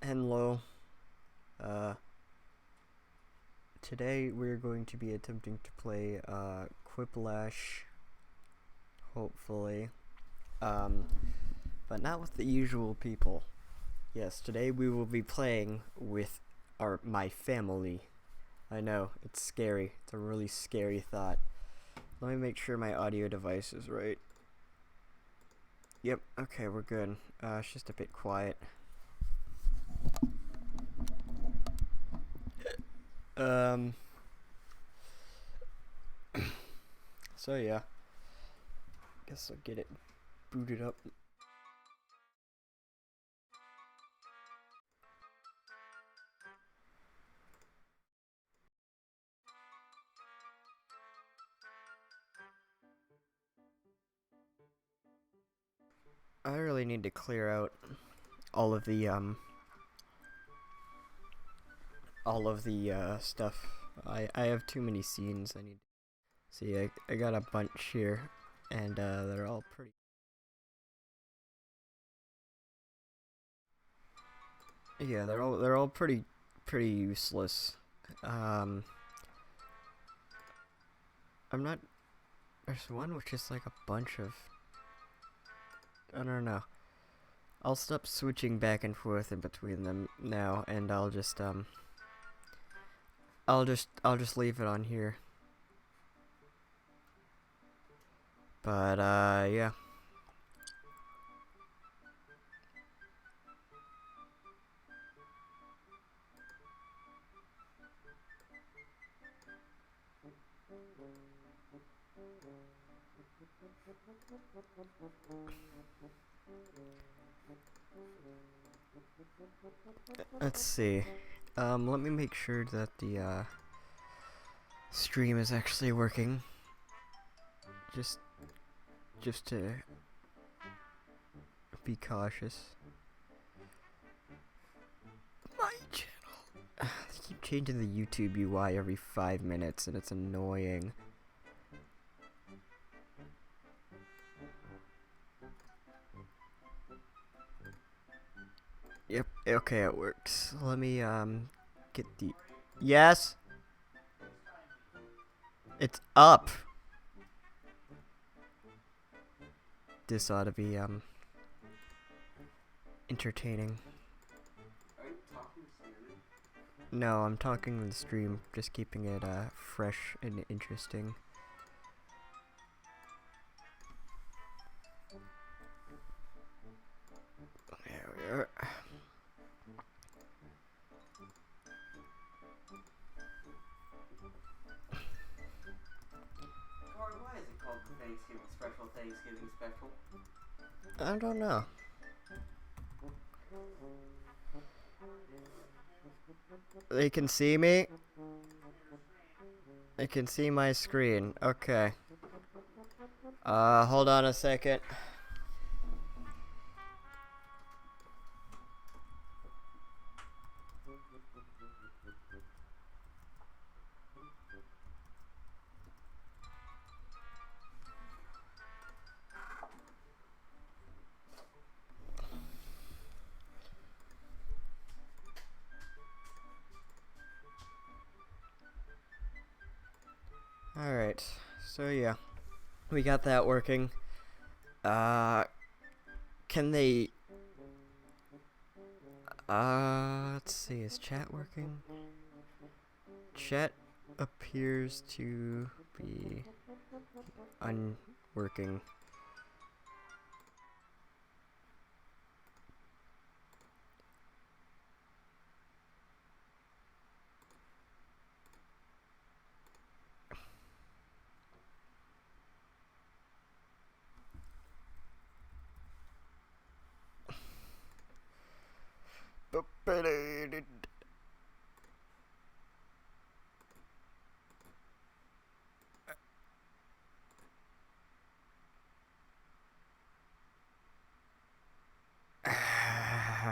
Hello. Uh, Today we're going to be attempting to play Quiplash, hopefully. Um, but not with the usual people. Yes, today we will be playing with my family. I know, it's scary. It's a really scary thought. Let me make sure my audio device is right. Yep, okay, we're good. It's just a bit quiet. So yeah. Guess I'll get it booted up. I really need to clear out all of the stuff. I have too many scenes. I need. See, I got a bunch here, and they're all pretty. Yeah, they're all pretty useless. Um, I'm not. There's one which is like a bunch of. I don't know. I'll stop switching back and forth in between them now, and I'll just leave it on here. But yeah. Let's see. Let me make sure that the stream is actually working. Just to be cautious. My channel. They keep changing the YouTube UI every 5 minutes, and it's annoying. Yep. Okay, it works. Let me get the. Yes. It's up. This ought to be entertaining. Are you talking to Siri? No, I'm talking to the stream, just keeping it fresh and interesting. There we are. Card, why is it called the Thanksgiving Special? Thanksgiving Special? I don't know. They can see me? They can see my screen. Okay. Hold on a second. Alright, so yeah, we got that working. Can they, let's see, is chat working? Chat appears to be unworking.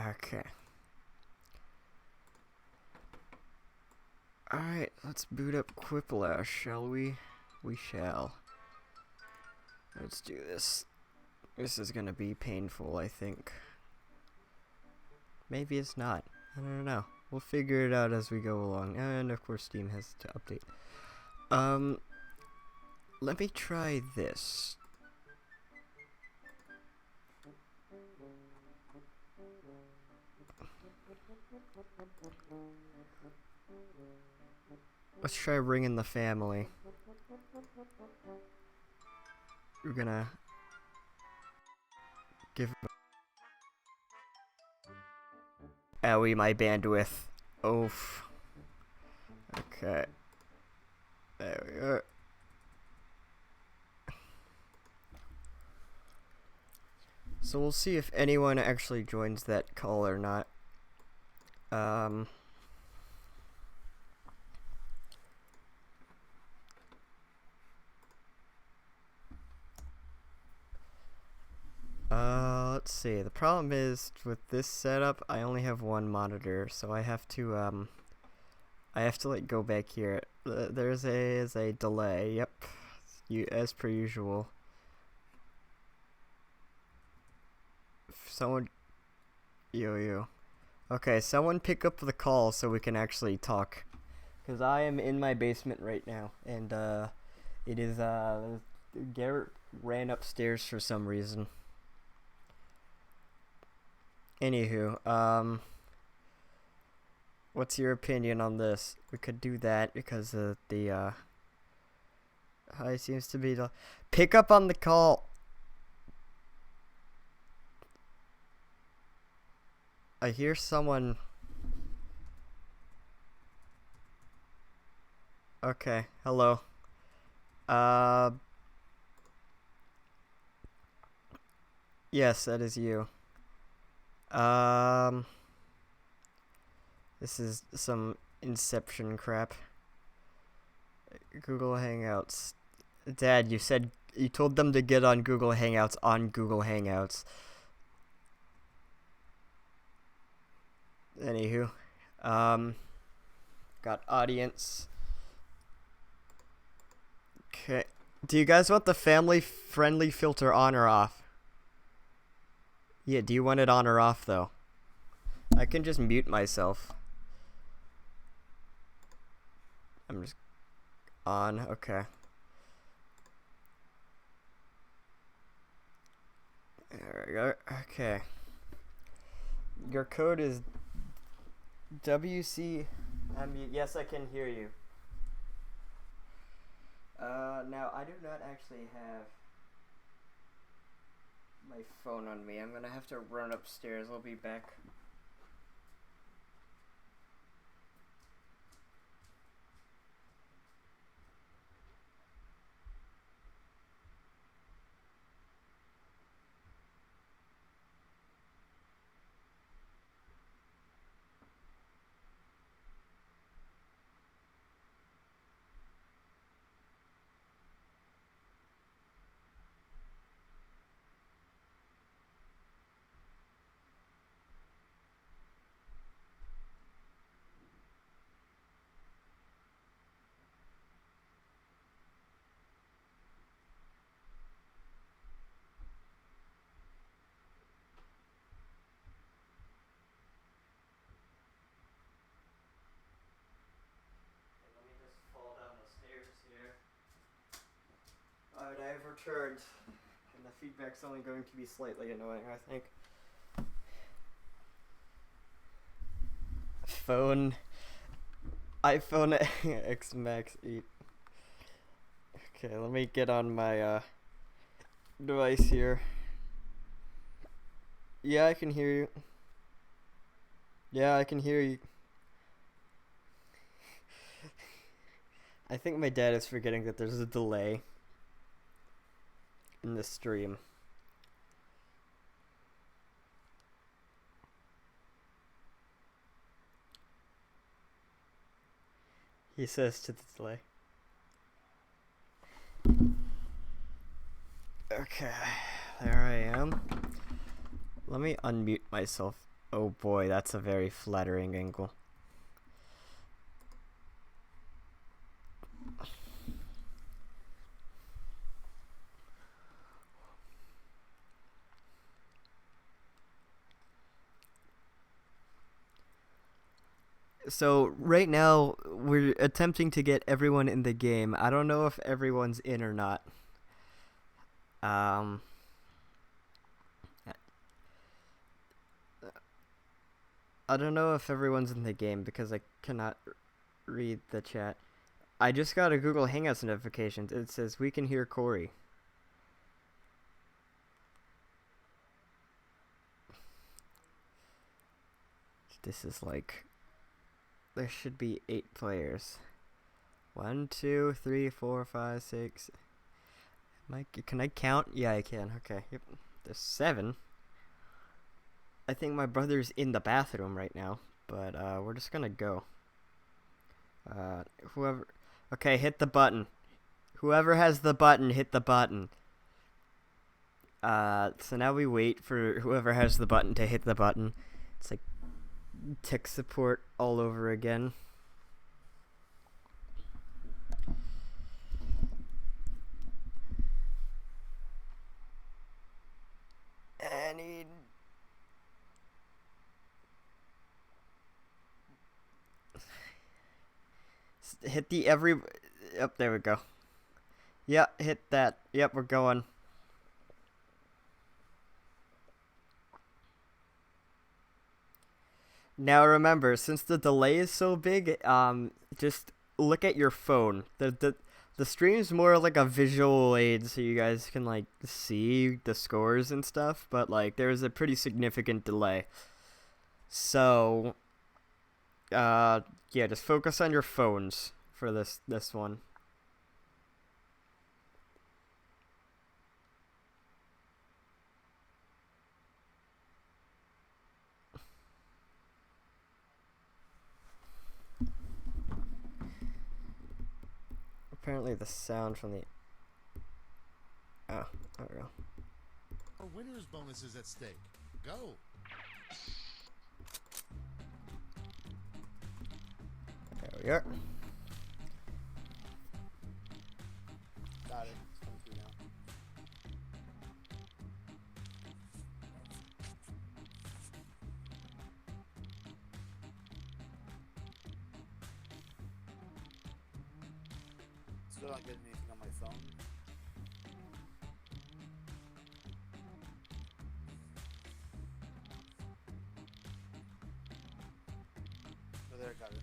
Okay. Alright, let's boot up Quiplash, shall we? We shall. Let's do this. This is gonna be painful, I think. Maybe it's not. I don't know. We'll figure it out as we go along. And of course Steam has to update. Let me try this. Let's try bringing the family. We're gonna give Owie my bandwidth. Oof. Okay. There we go. So we'll see if anyone actually joins that call or not. Let's see. The problem is with this setup, I only have one monitor, so I have to like go back here. There's a delay. Yep, as per usual. Someone, yo. Okay, someone pick up the call so we can actually talk. Cause I am in my basement right now, and it is Garrett ran upstairs for some reason. Anywho, what's your opinion on this? We could do that because the high seems to be the pick up on the call. I hear someone. Okay, hello. Yes, that is you. This is some Inception crap. Google Hangouts. Dad, you told them to get on Google Hangouts on Google Hangouts. Anywho, got audience. Okay. Do you guys want the family friendly filter on or off? Yeah, do you want it on or off though? I can just mute myself. I'm just on, okay. There we go. Okay. Your code is WC. Yes, I can hear you. Now I do not actually have my phone on me. I'm gonna have to run upstairs. I'll be back. Alright, I have returned, and the feedback's only going to be slightly annoying, I think. iPhone X Max 8. Okay, let me get on my device here. Yeah, I can hear you. Yeah, I can hear you. I think my dad is forgetting that there's a delay in the stream. He says to the delay. Okay, there I am. Let me unmute myself. Oh boy, that's a very flattering angle. So right now we're attempting to get everyone in the game. I don't know if everyone's in or not. Um, I don't know if everyone's in the game because I cannot read the chat. I just got a Google Hangouts notification. It says we can hear Corey. This is like, there should be 8 players. 1, 2, 3, 4, 5, 6. Can I count? Yeah, I can. Okay. Yep. There's 7. I think my brother's in the bathroom right now, but we're just gonna go. Whoever. Okay, hit the button. Whoever has the button, hit the button. So now we wait for whoever has the button to hit the button. It's like tech support all over again. Hit the every. Yep, there we go. Yep, hit that. Yep, we're going. Now remember, since the delay is so big, just look at your phone. The stream's more like a visual aid, so you guys can like see the scores and stuff. But like, there's a pretty significant delay. So, yeah, just focus on your phones for this one. Apparently the sound from the... Oh, there we go. Our winner's bonus is at stake. Go! There we are. Got it. It's coming through now. Still not getting anything on my phone. Oh, there, got it.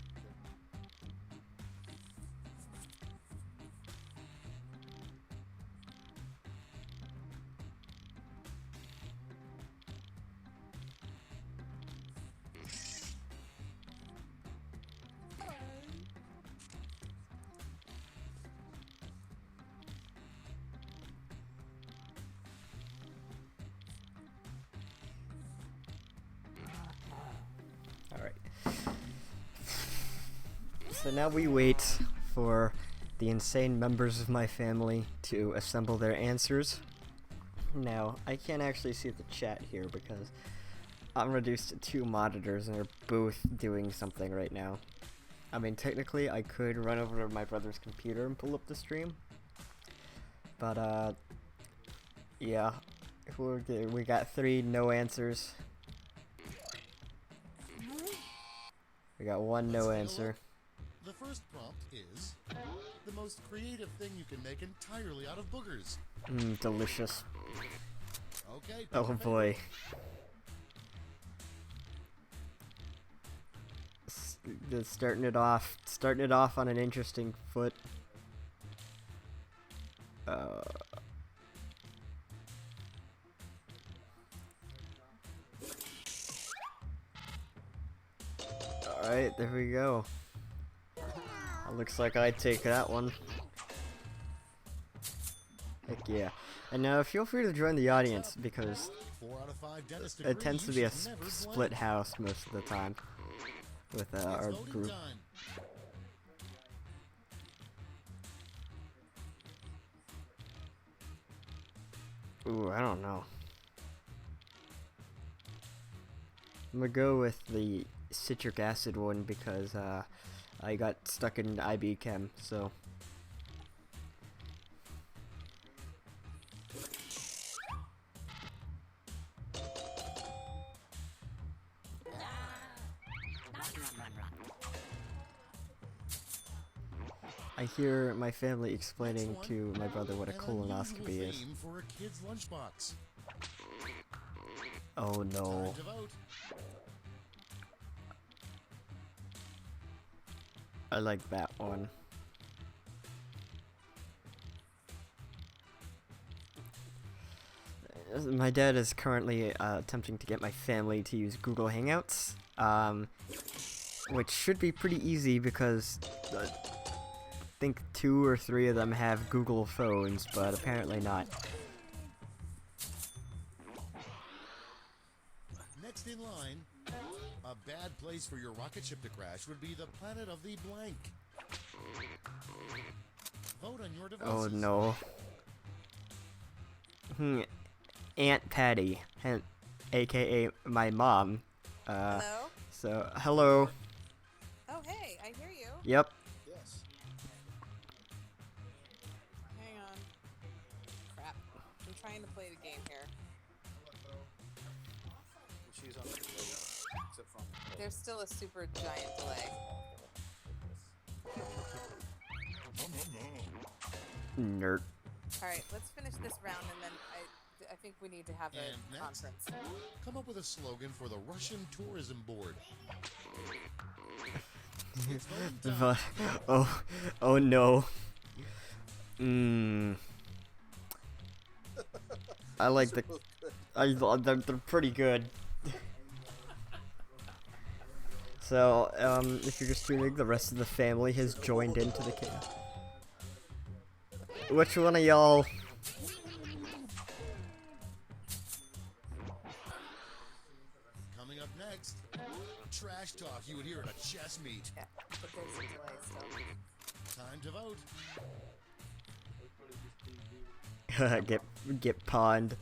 Alright. So now we wait for the insane members of my family to assemble their answers. Now, I can't actually see the chat here because I'm reduced to 2 monitors and they're both doing something right now. I mean, technically I could run over to my brother's computer and pull up the stream. But, yeah. We got 3 no answers. We got 1 no answer. The first prompt is the most creative thing you can make entirely out of boogers. Delicious. Okay. Oh boy. Starting it off on an interesting foot. Alright, there we go. Looks like I take that one. Heck yeah. And now feel free to join the audience because 4 out of 5 dentists it tends to be a agree you should never split blend. house most of the time with It's our voting group. time. Ooh, I don't know. I'm gonna go with the citric acid one because I got stuck in IB Chem, so. I hear my family explaining Next one. to my brother what a An colonoscopy unusual is. name for a kid's lunchbox. Oh no. Time to vote. I like that one. My dad is currently attempting to get my family to use Google Hangouts, which should be pretty easy because I think 2 or 3 of them have Google phones, but apparently not. Next in line, a bad place for your rocket ship to crash would be the planet of the blank. Vote on your devices. Oh no. Aunt Patty, aka my mom. Hello? So, hello. Oh, hey, I hear you. Yep. Yes. Hang on. Crap. I'm trying to play the game here. She's on the except from. There's still a super giant delay. Nerd. Alright, let's finish this round and then I think we need to have And a next? conference. Come up with a slogan for the Russian Tourism Board. It's voting time. Oh no. I like the. They're pretty good. So, if you're just tuning, the rest of the family has joined into the chaos. Which one of y'all? Coming up next, trash talk you would hear at a chess meet. Yeah, but there's a delay still. Time to vote. get pawned.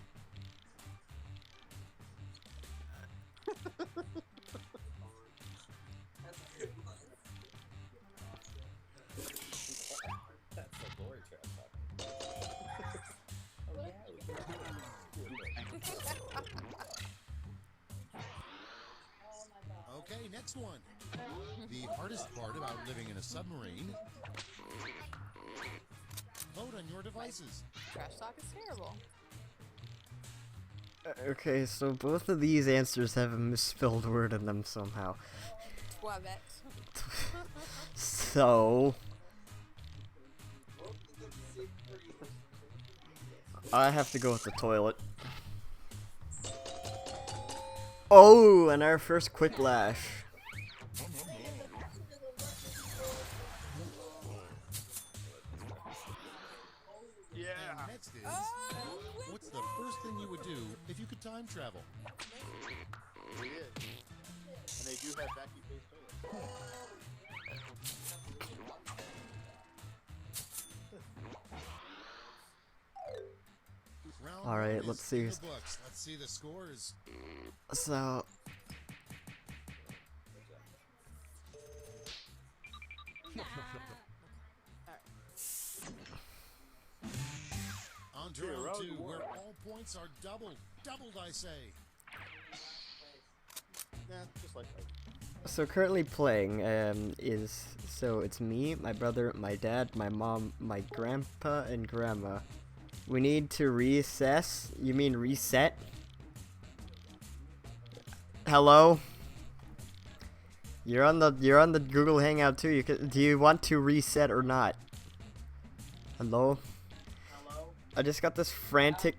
Okay, next one. The hardest part about living in a submarine. Vote on your devices. Trash talk is terrible. Okay, so both of these answers have a misspelled word in them somehow. Toilette. So I have to go with the toilet. Oh, and our first Quiplash. Yeah. And next is, Oh, what's the first thing you would do if you could time travel? They did. And they do have vacuum based toilets. Round All right, one let's is see in who's- the books. Let's see the scores. So On to Yeah, round round 2, one. where all points are doubled. Doubled, I say. Nah, just like So currently playing it's me, my brother, my dad, my mom, my grandpa, and grandma. We need to recess. You mean reset? Hello? You're on the Google Hangout too. Do you want to reset or not? Hello? I just got this frantic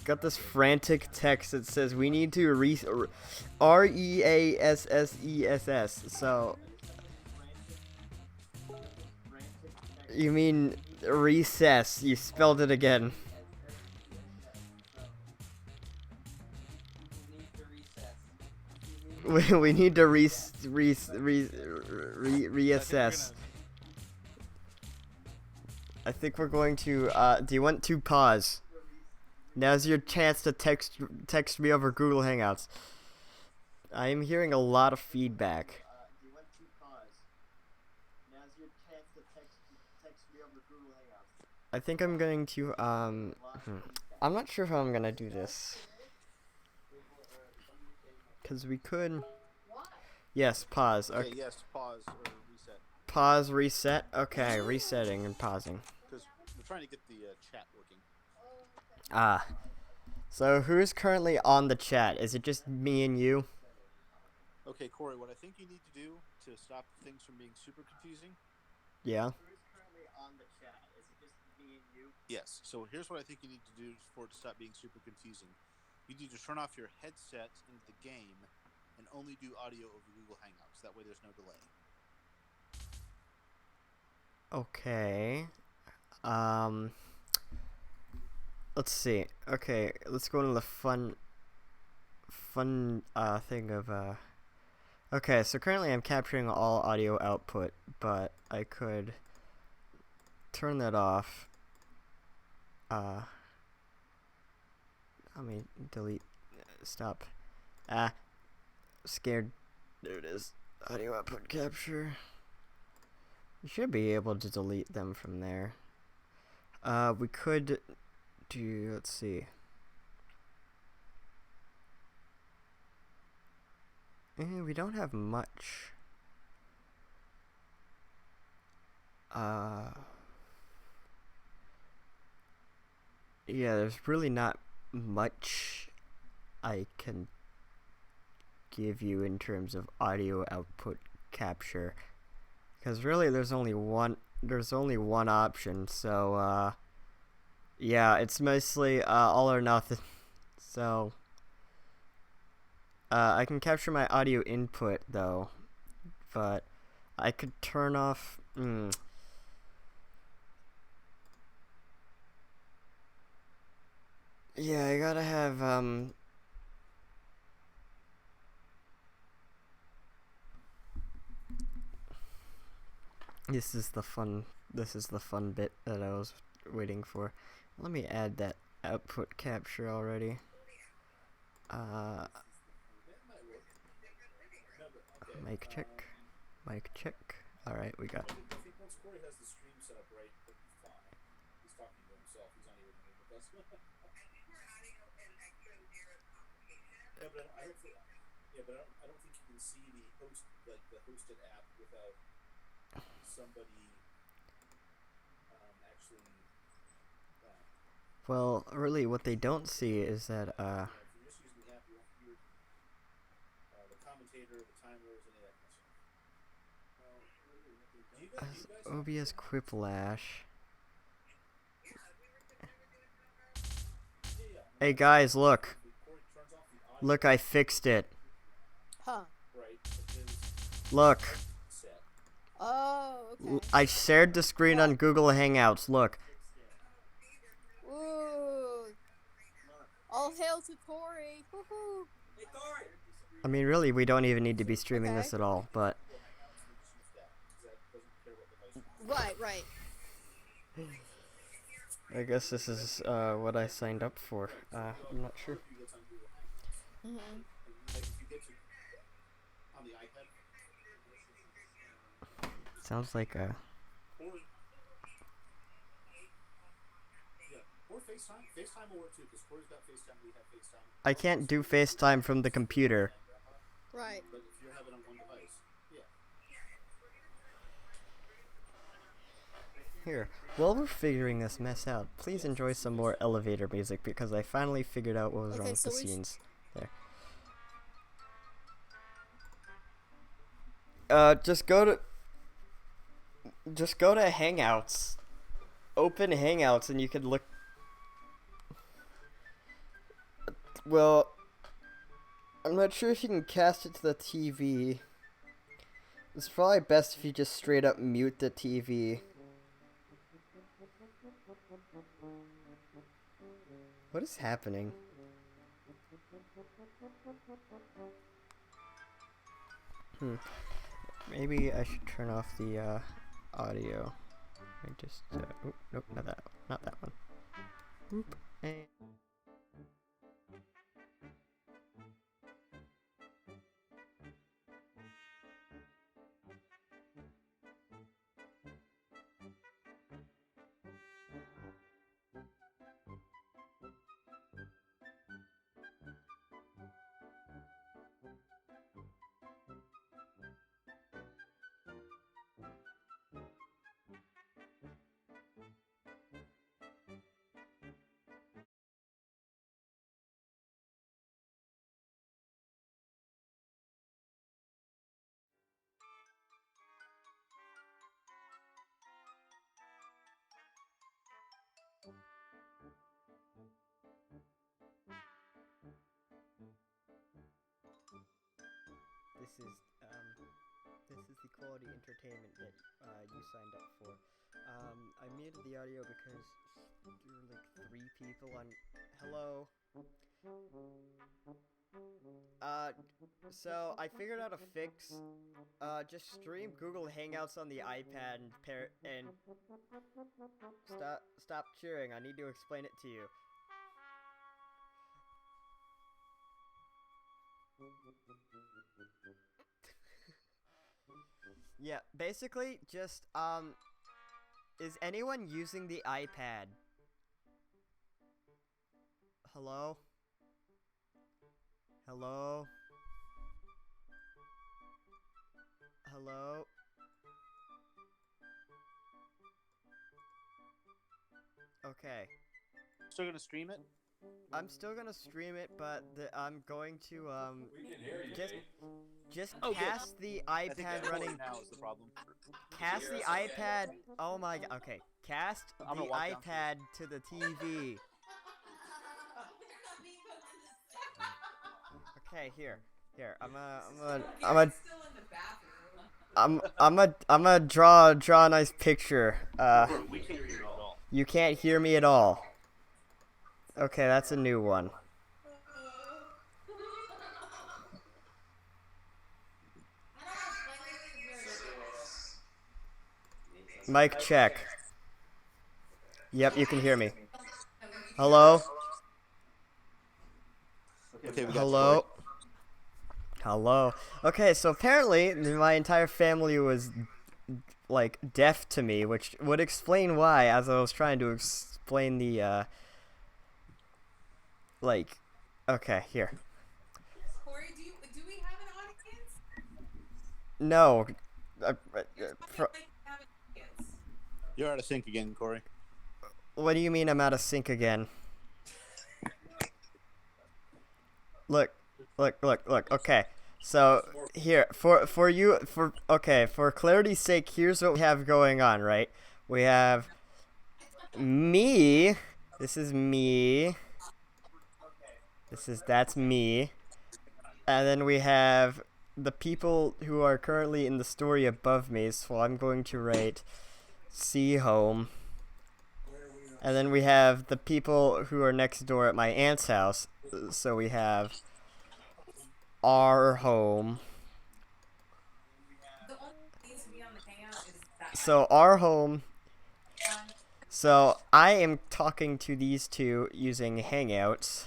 text that says we need to REASSESS. So you mean recess? You spelled it again. We need to reassess. I think we're going to. Do you want to pause? Now's your chance to text me over Google Hangouts. I am hearing a lot of feedback. Do you want to pause? Now's your chance to text me over Google Hangouts. I think I'm going to. I'm not sure how I'm gonna do this. Cause we could. Yes, pause. okay, Okay. yes, pause or reset. Pause, reset. Okay, resetting and pausing. Because we're trying to get the chat working. Ah. So who's currently on the chat? Is it just me and you? Okay, Corey, what I think you need to do to stop things from being super confusing. Yeah. Who's currently on the chat? Is it just me and you? Yes. So here's what I think you need to do for it to stop being super confusing. You need to turn off your headset into the game and only do audio over Google Hangouts. That way there's no delay. Okay. Let's see. Okay, let's go into the fun thing of Okay, so currently I'm capturing all audio output, but I could turn that off. Let me delete. Stop. Scared. There it is. Audio output capture. You should be able to delete them from there. We could do. Let's see. We don't have much. Yeah, there's really not much I can give you in terms of audio output capture, because really there's only one option. So yeah, it's mostly all or nothing. So I can capture my audio input though, but I could turn off. Yeah, I gotta have This is the fun bit that I was waiting for. Let me add that output capture already. Mic check. Mic check. Alright, we got. I think once Corey has the stream set up right, he'll be fine. He's talking to himself. He's not even with us. Yeah, but I don't think you can see the host, like the hosted app, without somebody actually. Well, really, what they don't see is that If you're just using the app, you won't hear the commentator, the timers, any of that kind of stuff. OBS Quiplash. Hey guys, look. Look, I fixed it. Huh. Look. Oh, okay. I shared the screen on Google Hangouts. Look. Ooh. All hail to Corey. Woohoo. Hey, Corey! I mean, really, we don't even need to be streaming this at all, but. Right. I guess this is what I signed up for. I'm not sure. Sounds like a. Or FaceTime. FaceTime will work too, because Corey's got FaceTime, we have FaceTime. I can't do FaceTime from the computer. Right. But if you're having it on one device, yeah. Here, while we're figuring this mess out, please enjoy some more elevator music, because I finally figured out what was wrong with the scenes. There. Just go to Hangouts. Open Hangouts and you can look. Well, I'm not sure if you can cast it to the TV. It's probably best if you just straight up mute the TV. What is happening? Maybe I should turn off the audio. I just oop, nope, not that one. Oop. this is the quality entertainment that you signed up for. I muted the audio because there were like 3 people on. Hello. So I figured out a fix. Just stream Google Hangouts on the iPad and stop cheering. I need to explain it to you. Yeah, basically just is anyone using the iPad? Hello? Hello? Hello? Okay. Still gonna stream it? I'm still gonna stream it, but I'm going to We can hear you. just Oh, cast the I think iPad the running. now is the problem. Cast the iPad. Oh my god. Okay. Cast I'm the gonna walk iPad to the TV. Okay, here. I'm gonna draw a nice picture. We can't hear you at all. You can't hear me at all. Okay, that's a new one. Mic check. Yep, you can hear me. Hello? Okay, we got Hello? Corey. Hello? Okay, so apparently my entire family was, like, deaf to me, which would explain why, as I was trying to explain the, like, okay, here. Corey, do we have an audience? No. You're talking like you have an audience. You're out of sync again, Corey. What do you mean I'm out of sync again? Look. Okay. So here for clarity's sake, here's what we have going on, right? We have me. This is me. That's me. And then we have the people who are currently in the story above me, so I'm going to write C home. And then we have the people who are next door at my aunt's house. So we have our home. The only thing that needs to be on the hangout is that. So our home. So I am talking to these two using Hangouts.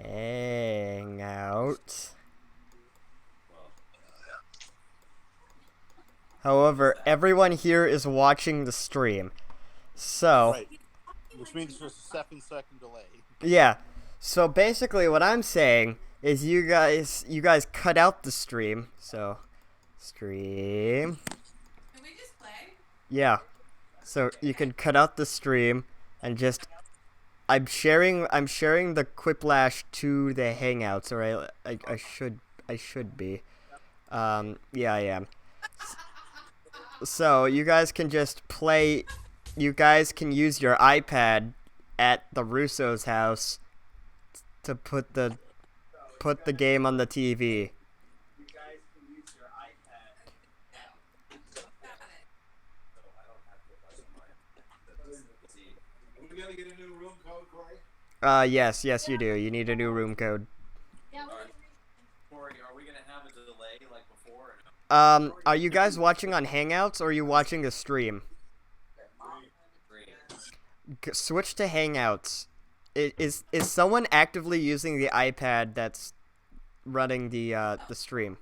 Hangout. However, everyone here is watching the stream. So, Right. Which means there's a 7-second delay. yeah. So basically what I'm saying is you guys cut out the stream. So, stream. Can we just play? Yeah. So you can cut out the stream and just I'm sharing the Quiplash to the Hangouts, or I should be. Yeah, I am. So you guys can just play. You guys can use your iPad at the Russo's house to put the game on the TV. We gotta get a new room code, Corey. Yes, you do. You need a new room code. Corey, are we gonna have a delay like before? Or no? Are you guys watching on Hangouts or are you watching the stream? Switch to Hangouts. Is someone actively using the iPad that's running the stream?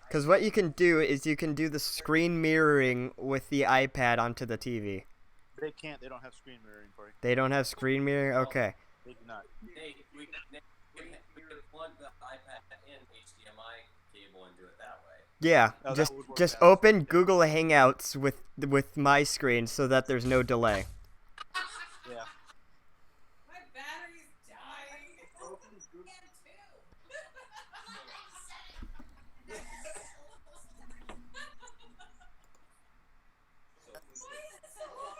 Because what you can do is you can do the screen mirroring with the iPad onto the TV. They can't. They don't have screen mirroring, Corey. They don't have screen mirroring? Okay. They do not. We can plug the iPad in HDMI cable and do it that way. Yeah, Oh, that would work just better. open Google Hangouts with my screen so that there's no delay. Yeah. My battery's dying. And two. Why is it so hard?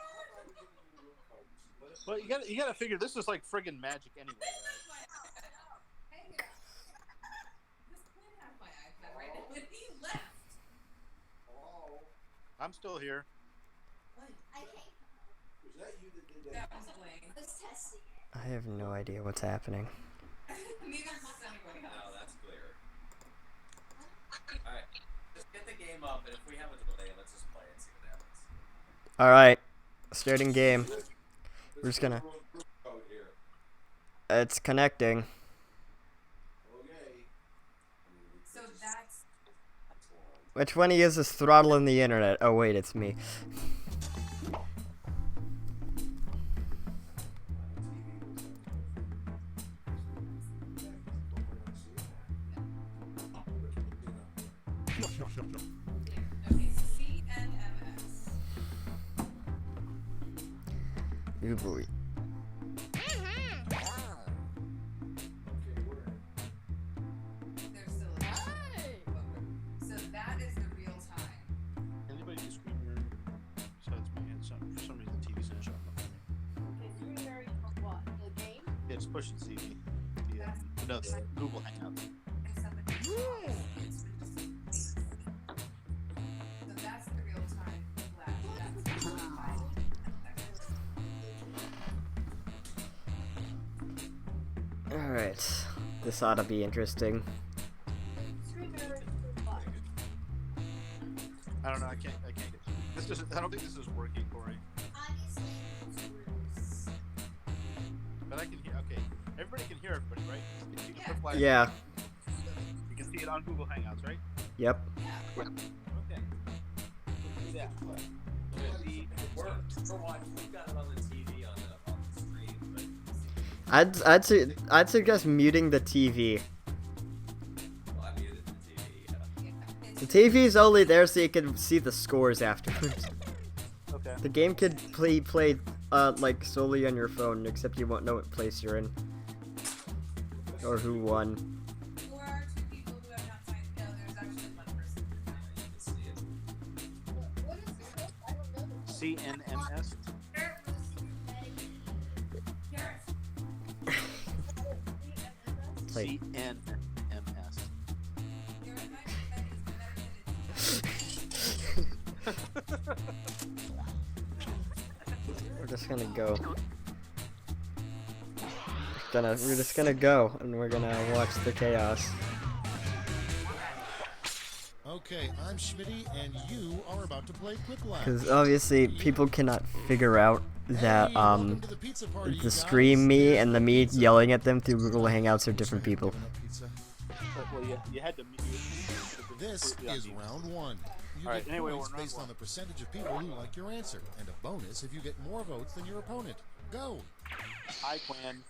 Well, you gotta figure this is like friggin' magic anyway, right? I'm still here. Was that you that did That that? was Blaine. I have no idea what's happening. Neither does anybody No, else. that's clear. Alright, just get the game up, and if we have a delay, let's just play and see what happens. Alright, starting game. We're just gonna. Code here. It's connecting. Okay. So that's Which one he is throttling the internet? Oh wait, it's me. okay. CNMS. Ooh boy. There's still a so that is the real time. Anybody do screen mirror besides me? It's not, for some reason the TV's not showing up for me. Screen mirror for what? The game? Yeah, just push and see. No, the Google Hangouts. And somebody it's just so that's the real time flash. That's the real time. Alright. This ought to be interesting. Screen mirror for what? I don't know. I can't get this. I don't think this is working, Corey. But I can hear. Okay, everybody can hear everybody, right? You can see the Quiplash. Yeah. You can see it on Google Hangouts, right? Yep. Okay. Do that. We're watching. We've got it on the TV on the screen, but I'd suggest muting the TV. well, I muted the TV. The TV's only there so you can see the scores afterwards. Okay. The game could play like solely on your phone, except you won't know what place you're in or who won. Or are two people who have not signed no, there's actually one person. You can see it. What is it? I don't know. CNMS. Like, CNMS. we're just gonna go. We're just gonna go, and we're gonna watch the chaos. Okay, I'm Schmitty, and you are about to play Quiplash. Because obviously people cannot figure out that Hey, welcome to the pizza party, you the guys. Scream Me and the me Pizza. yelling at them through Google Hangouts are different Sorry, people. giving up pizza. Well, you had to. This is round one. You Alright, get anyway, points we're in round based on one. the percentage of people who like your answer, and a bonus if you get more votes than your opponent. Go! Hi, Quinn.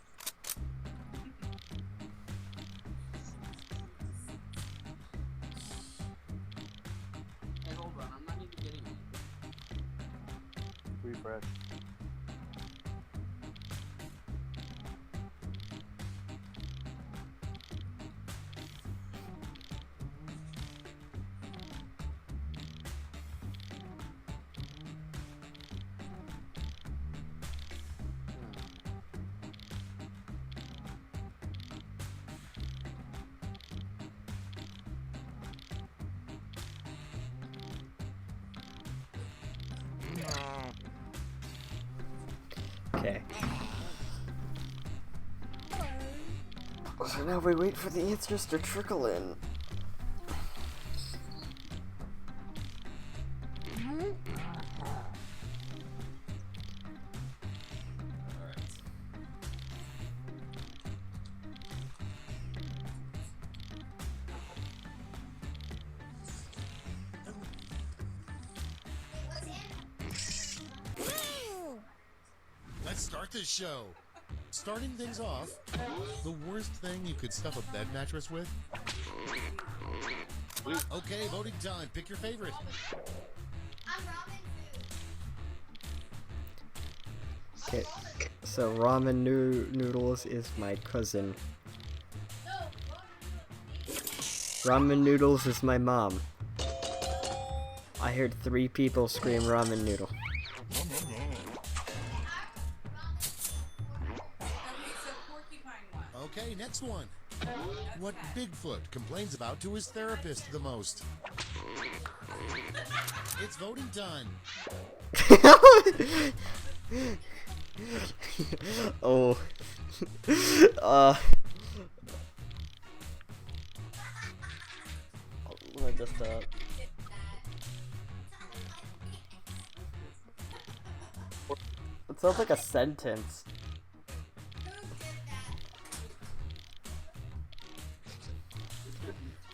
Hey, hold on, I'm not even getting it. Refresh. Okay. So now we wait for the answers to trickle in. Let's start this show. Starting things off, the worst thing you could stuff a bed mattress with? Okay, voting time. Pick your favorite. Okay, so ramen noodles is my cousin. Ramen noodles is my mom. I heard 3 people scream ramen noodle. Okay, next one. What Bigfoot complains about to his therapist the most? It's voting time. Oh. Let me just it sounds like a sentence.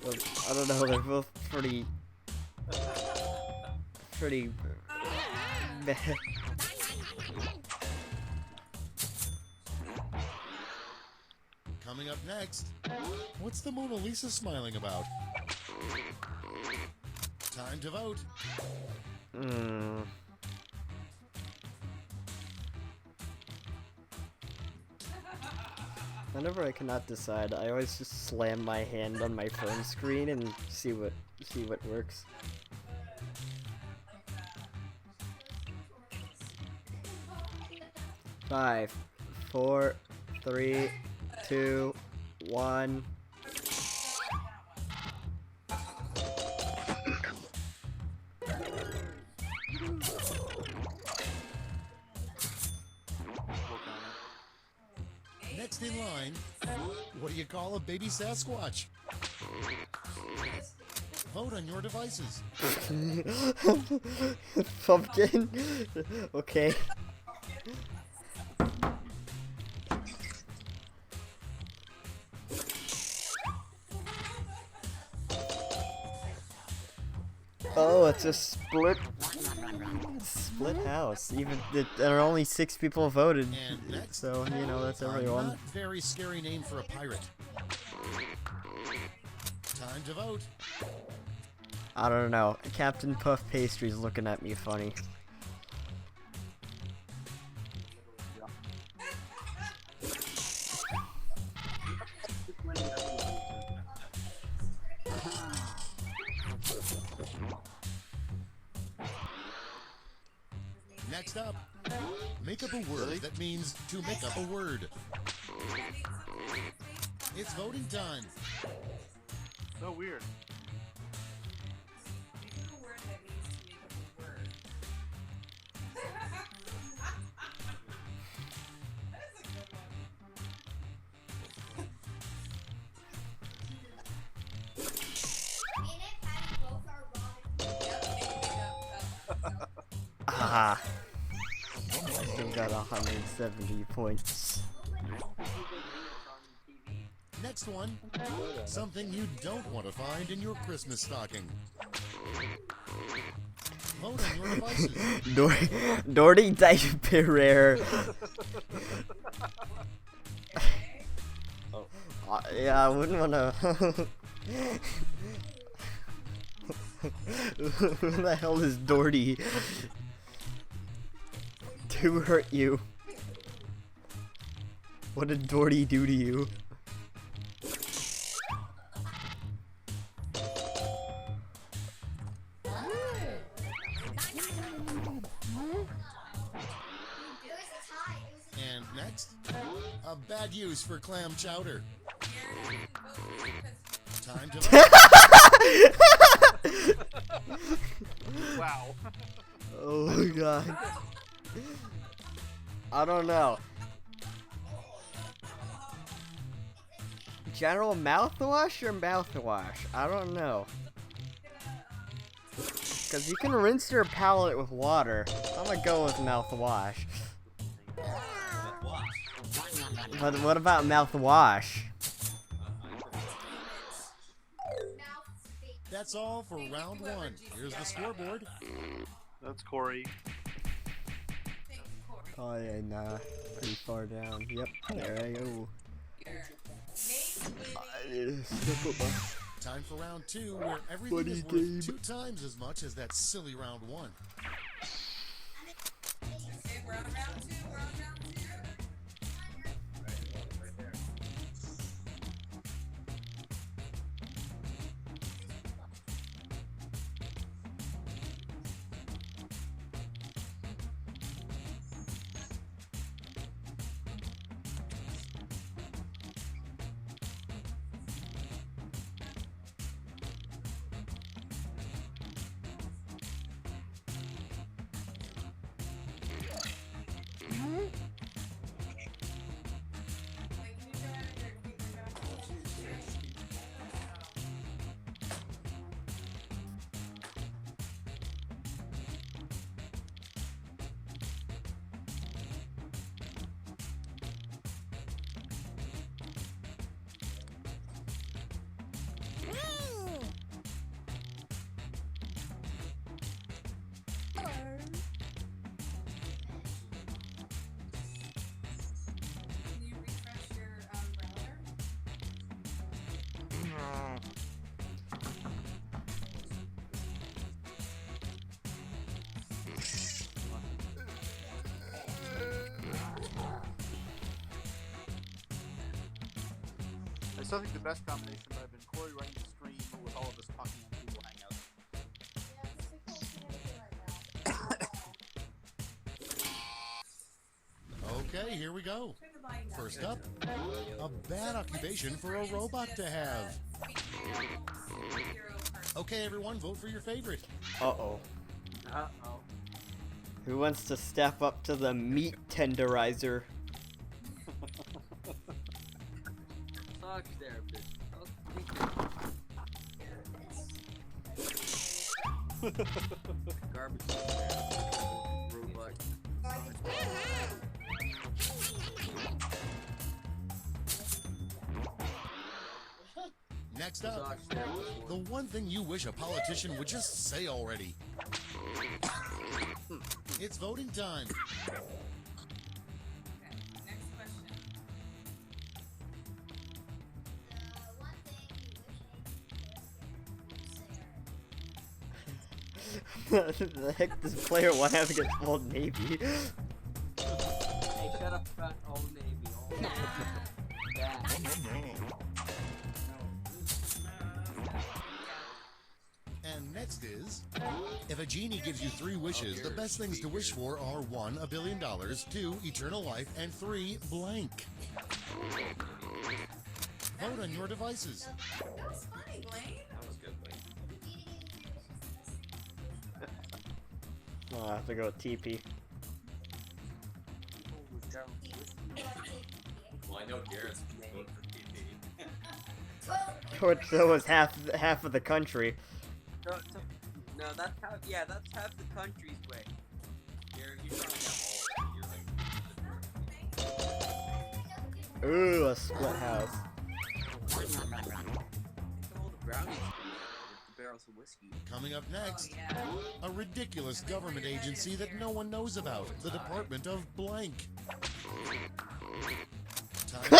Well, I don't know, they're both pretty meh. Coming up next, what's the Mona Lisa smiling about? Time to vote. Whenever I cannot decide, I always just slam my hand on my phone screen and see what works. Five, 4, 3, 2, 1. Next in line, what do you call a baby Sasquatch? Vote on your devices. Pumpkin? Okay. Oh, it's a split house. Even there are only 6 people voted, And next, so you know that's a everyone. not very scary name for a pirate. Time to vote. I don't know. Captain Puff Pastry's looking at me funny. Next up, make up a word that means to make up a word. It's voting time. So weird. Ah. Still got 170 points. Next one, something you don't want to find in your Christmas stocking. Vote on your devices. Doherty Diaper. Yeah, I wouldn't want to. Who the hell is Doherty? To hurt you. What did Doherty do to you? And next, a bad use for clam chowder. Time to vote. Wow. Oh my god. I don't know. General mouthwash or mouthwash? I don't know. Because you can rinse your palate with water. I'm gonna go with mouthwash. But what about mouthwash? That's all for round one. Here's the scoreboard. That's Corey. Oh yeah, nah. Pretty far down. Yep, there I go. Time for round two, where everything is worth 2 times as much as that silly round one. still think the best combination would have been Corey running the stream with all of us talking on Google Hangouts. Yeah, because we can't see anything right now. Okay, here we go. First up, a bad occupation for a robot to have. Okay, everyone, vote for your favorite. Uh-oh. Uh-oh. Who wants to step up to the meat tenderizer? Massage therapist. Garbage robot. Next up, Massage therapist. the one thing you wish a politician would just say already. It's voting time. Okay, next question. One thing you wish The heck does player 1 have against Old Navy? Hey, shut up about Old Navy. Old Navy. Bad. And next is, if a genie gives you 3 wishes, the best things to wish for are 1, $1 billion, 2, eternal life, and 3, blank. Vote on your devices. That was funny, Blaine. That was good, Blaine. I'll have to go with TP. Well, I know Garrett's voting for TP. Which so was half of the country. No, that's how. Yeah, that's half the country's way. Garrett, you probably have all. Ooh, a split house. It's all the brownies with the barrels of whiskey. Coming up next, Oh, yeah. a ridiculous government agency that no one knows about, the Department of Blank. Time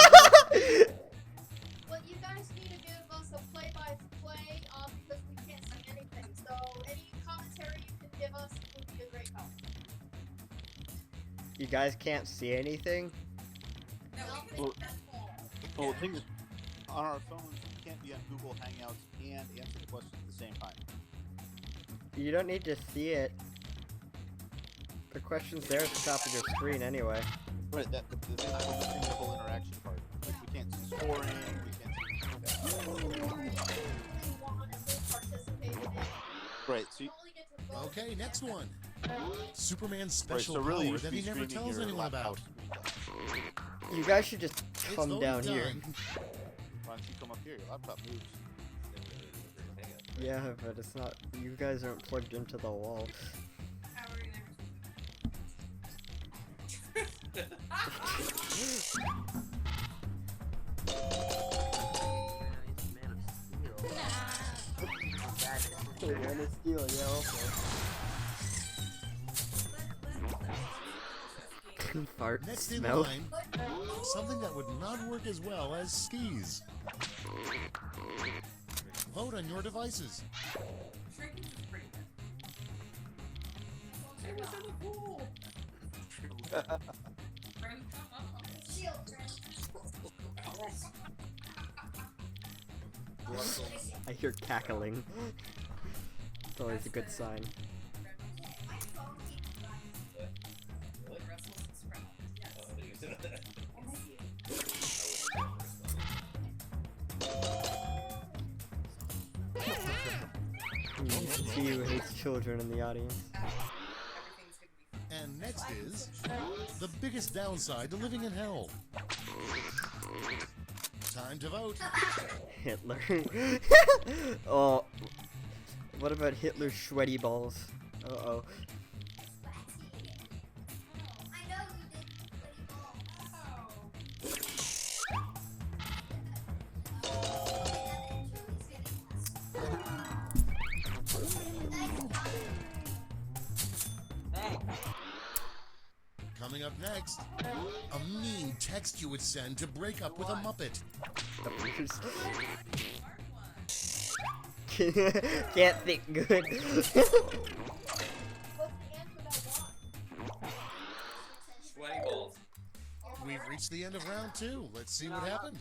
What you guys need to give us a play-by-play, because we can't see anything. So any commentary you can give us would be a great help. You guys can't see anything? No, we Well- can that's all. Well, the thing is, on our phones, we can't be on Google Hangouts and answer the questions at the same time. You don't need to see it. The question's there at the top of your screen anyway. Right, the thing is, we're missing the whole interaction part. Like, we can't see scoring, we can't see anything like that. Only want and who participated in. Right, so, You only get to vote. Okay, next one. Superman's right, special so really power you should that be he never streaming tells your anyone laptop about. screen. You guys should just It's come voting down here. time. Why don't you come up here? Your laptop moves. Yeah, but it's not. You guys aren't plugged into the wall. How are we gonna Man of Steel, yeah, also. Fart Next in smell. line, something that would not work as well as skis. Vote on your devices. Shrinkage is pretty good. It was in the pool. Friend, come on. Shield, friend. I hear cackling. It's always a good sign. Russell's sprout. Yes. See who hates children in the audience. Everything's gonna be fine. And next is the biggest downside to living in hell. Time to vote. Hitler. Oh. What about Hitler's sweaty balls? Uh-oh. I know you did pretty well. Thanks. Coming up next, a mean text you would send to break up with a Muppet. Can't think good. What's the answer that won? Sweaty balls. We've reached the end of round 2. Let's see what happened.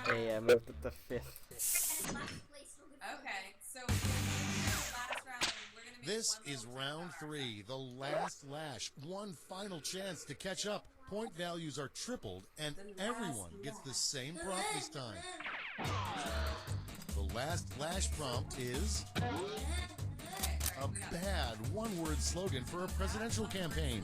Hey, I moved it to 5th. Okay, so last round, we're gonna make This one is little round tip. 3, the last lash. One final chance to catch up. Point values are tripled, and everyone gets the same prompt this time. The last lash prompt is a bad one-word slogan for a presidential campaign.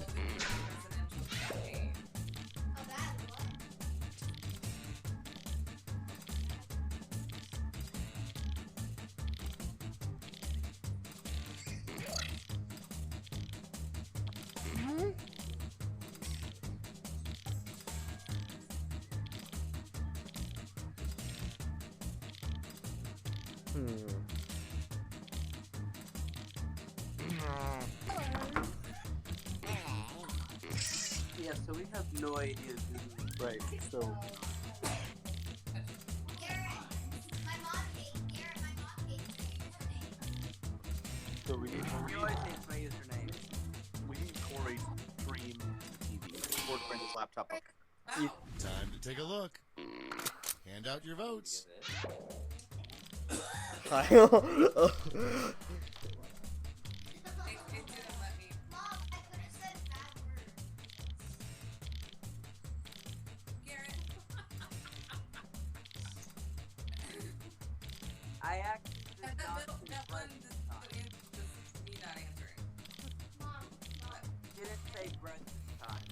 Yeah, so we have no idea who. Right. So we need He always hates my username. Corey to stream the TV or to bring his laptop up. Oh, Time to take a look. Hand out your votes. Kyle. it didn't let me. Mom, I could have said bad words. Garrett. I actually That, did not that, do that right one, this time. just me not answering. Mom, Didn't say Brent this time.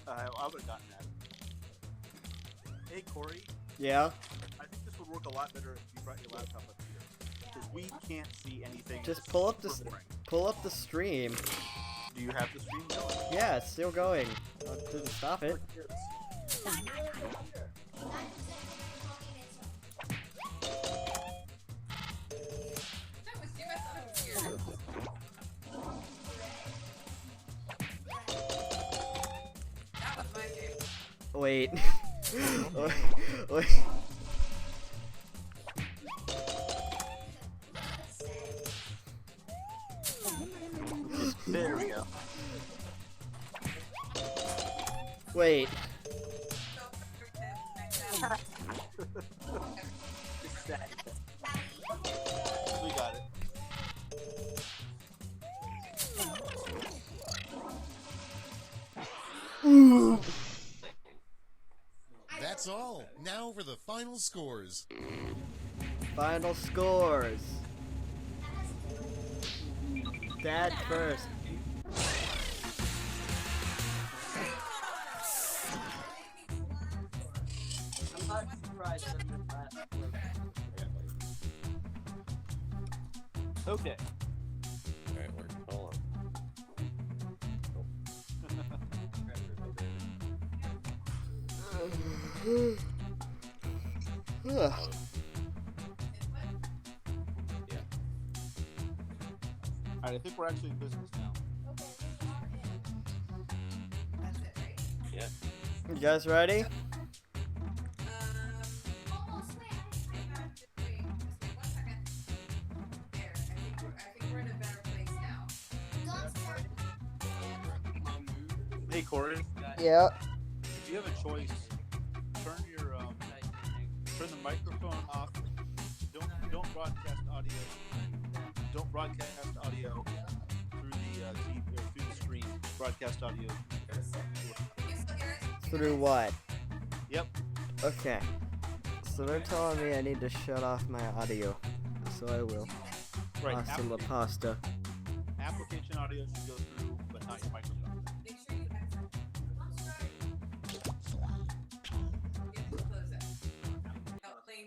I would have gotten that. Hey, Corey, Yeah? I think this would work a lot better if you brought your laptop up here. Because we can't see anything. Just pull up the stream. Do you have the stream going? Yeah, it's still going. Didn't stop it. That was you. I thought it was Garrett. That was my favorite. Wait. Wait. There we go. Wait. Just that. We got it. That's all. Now for the final scores. Final scores. Dad first. I'm not surprised that this last Okay. Alright, hold on. Ugh. Alright, I think we're actually in business now. That's it, right? Yeah. You guys ready? almost wait. Wait, just wait 1 second. There, I think we're in a better place now. Don't start. Hey, Corey, Yeah. if you have a choice, turn your turn the microphone off. Don't broadcast audio. Don't broadcast audio through the TV or through the screen. Broadcast audio. You still hear us? Through what? Yep. Okay. So they're telling me I need to shut off my audio. So I will. Right. Pasta la pasta. Application audio should go through, but not your microphone. Make sure you exit. You have to close it. No, plain.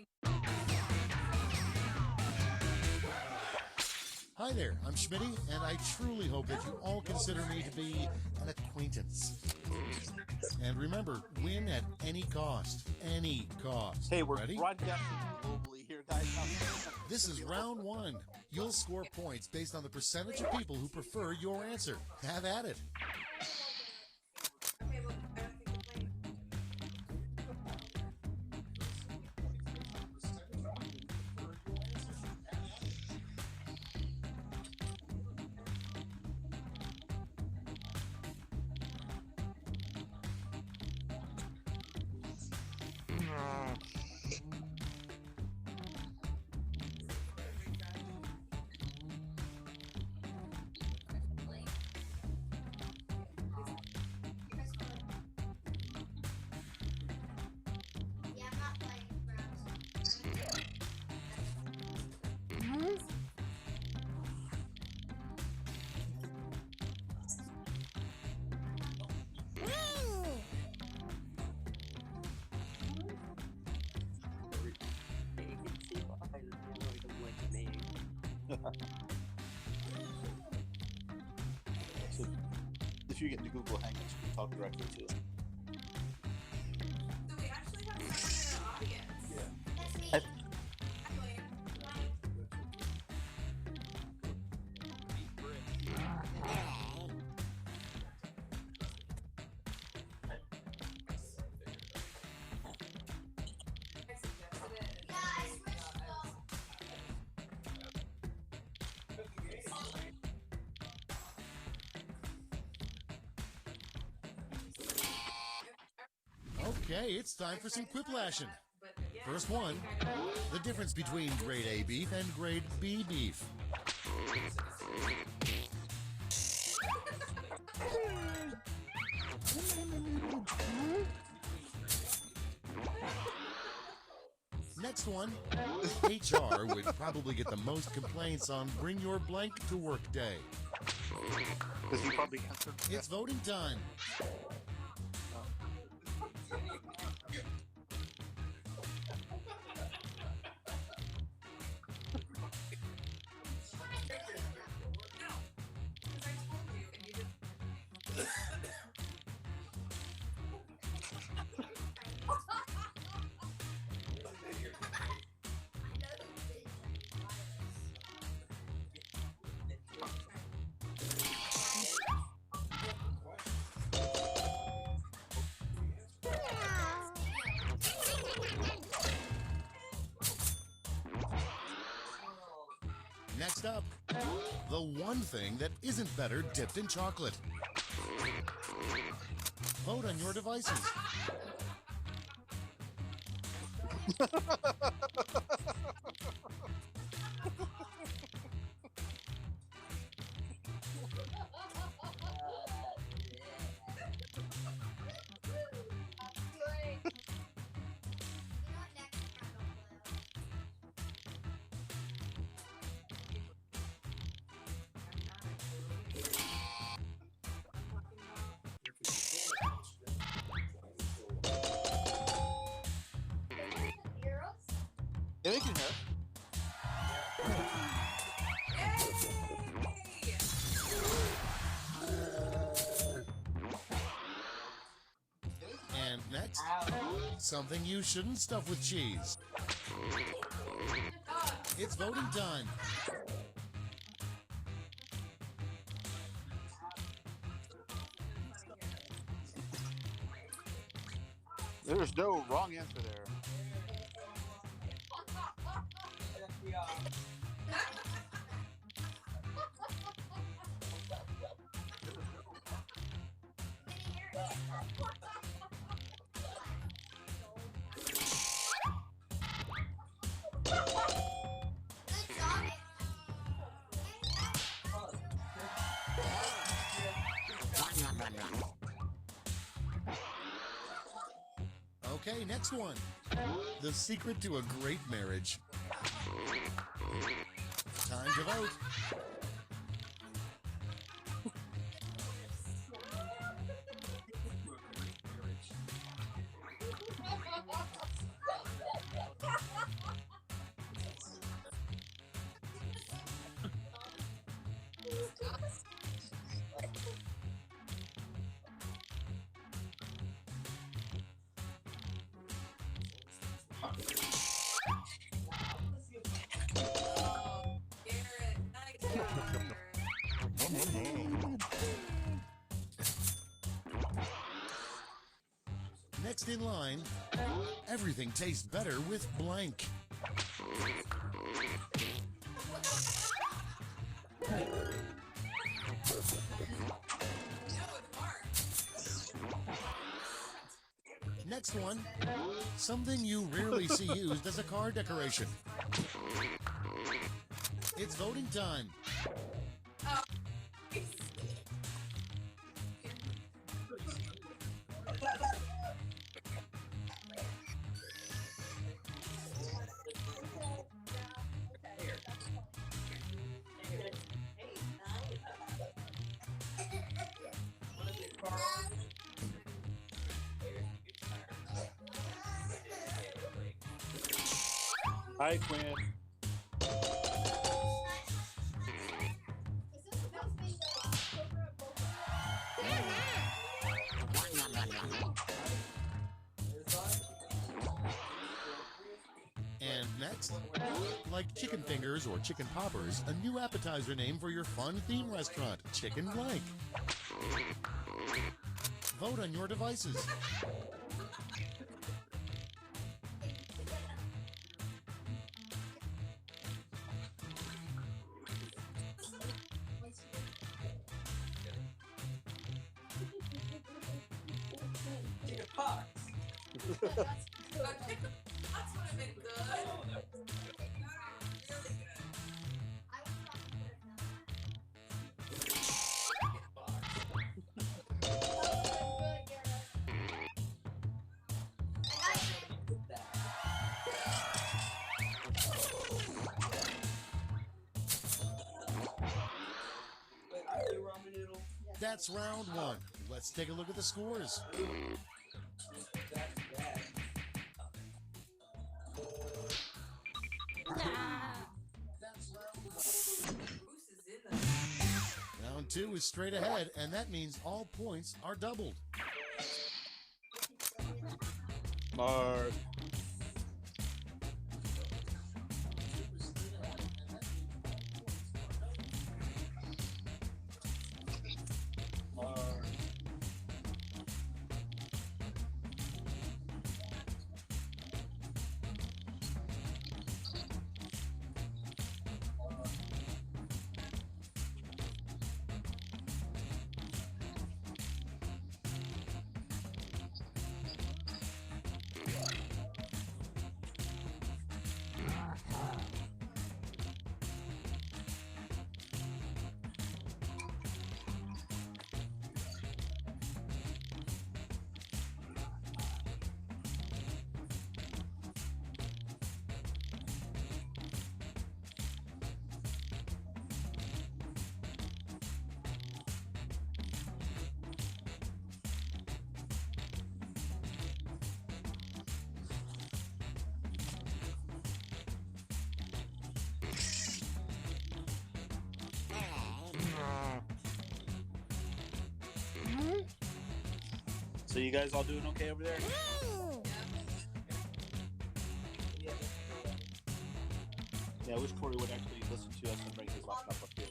Hi there, I'm Schmitty, and I truly hope that you all consider me to be an acquaintance. And remember, win at any cost. Any cost. Hey, we're Ready? broadcasting globally here, guys. This is round 1. You'll score points based on the percentage of people who prefer your answer. Have at it. Okay, look, I don't think we're playing. So if you get into Google Hangouts, you can talk directly to it. So we actually have someone in our audience. Yeah. That's me. I suggested it. And Yeah, I switched them. Okay, it's time for some quiplashing. But again, First one, the difference between grade A beef and grade B beef. Next one, HR would probably get the most complaints on Bring Your Blank to Work Day. Because you probably answered. It's voting time. because I told you and you didn't. Next up, the one thing that isn't better dipped in chocolate. Vote on your devices. Great. You know what, next time I'll live. Hear us? Yeah, they can have. And next, something you shouldn't stuff with cheese. It's voting time. There's no wrong answer there. Good job. Okay, next one. The secret to a great marriage. Time to vote. Garrett, nice job, Garrett. Next in line, everything tastes better with blank. Next one, something you rarely see used as a car decoration. It's voting time. Hi, Quinn. Like chicken fingers or chicken poppers, a new appetizer name for your fun theme restaurant, Chicken Blank. Vote on your devices. Chicken pox. That's good. That's would have been good. Oh, that was Really good. I would probably put it down. chicken pox. That was good, Garrett. And I did. Wait, are you ramen noodle? That's round one. Let's take a look at the scores. That's bad. Moose is in the. Round two is straight ahead, and that means all points are doubled. Mark. So you guys all doing okay over there? Yeah, I wish Corey would actually listen to us and bring his laptop up here.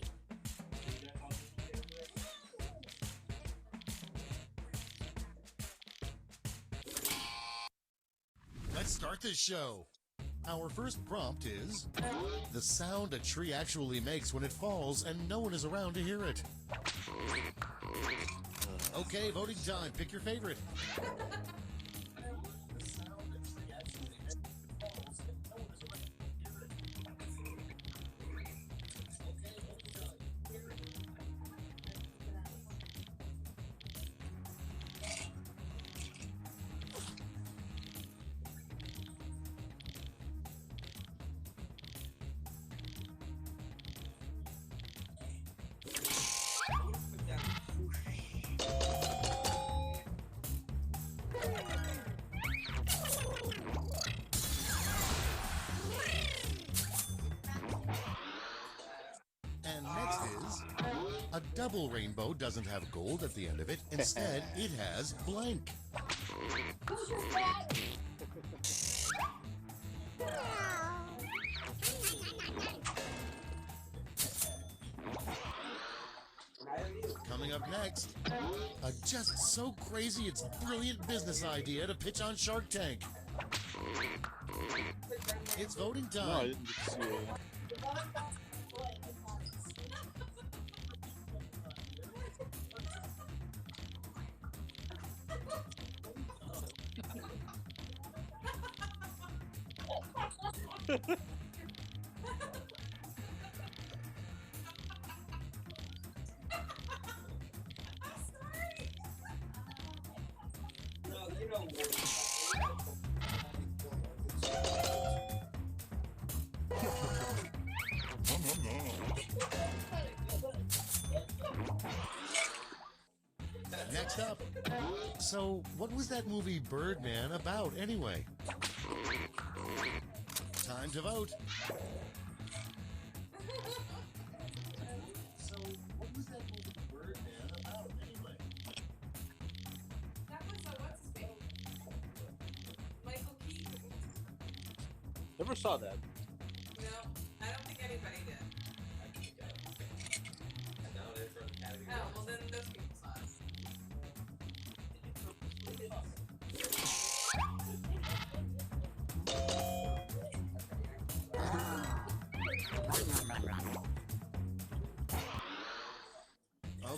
Let's start this show. Our first prompt is the sound a tree actually makes when it falls and no one is around to hear it. Okay, voting time. Pick your favorite. And next is a double rainbow doesn't have gold at the end of it. Instead, it has blank. Who's your dad? Coming up next, a just so crazy it's brilliant business idea to pitch on Shark Tank. It's voting No, I time. didn't get to see it. No, they don't work. Next up. So, what was that movie Birdman about anyway? Time to vote. So, what was that movie Birdman about anyway? That was what's his face? Michael Keaton. Never saw that.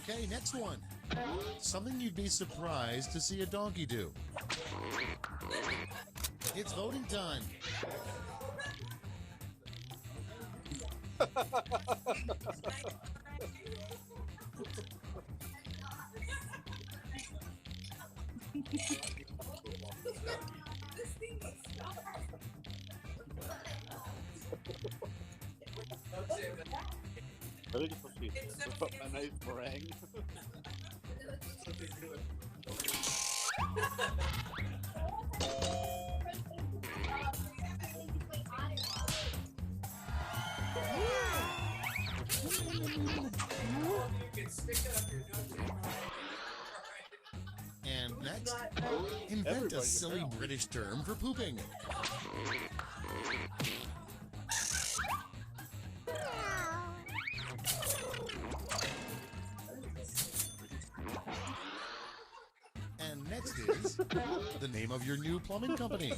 Okay, next one. Something you'd be surprised to see a donkey do. It's voting time. Ready to proceed. A nice meringue. And next, invent a silly British term for pooping. And next is the name of your new plumbing company.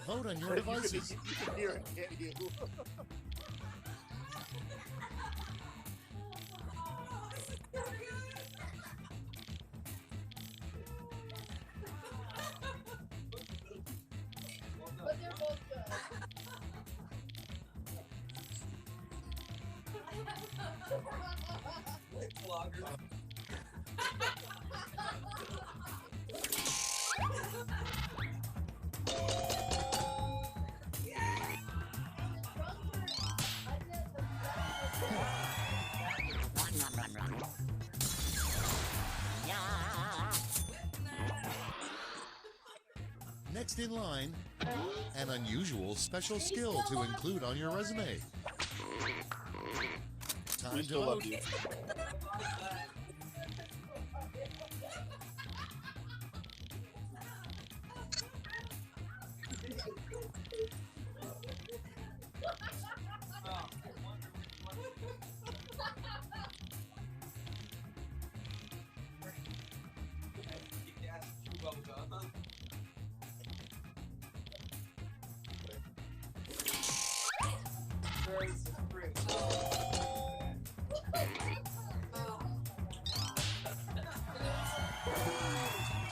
Vote on your devices. You can hear it, can't you? But they're both good. Next in line, an unusual special skill to include on your resume. Time We to still love vote. you.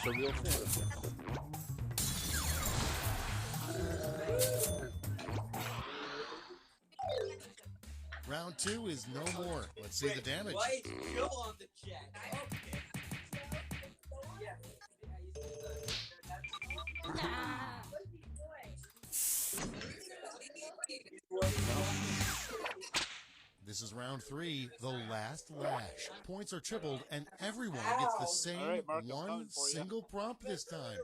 It's a real thing. Round two is no more. Let's see the damage. Why is Joe on the chat? Okay. This is round three, the last lash. Points are tripled, and everyone gets the same All right, Mark, I'm one coming for you. single prompt this time.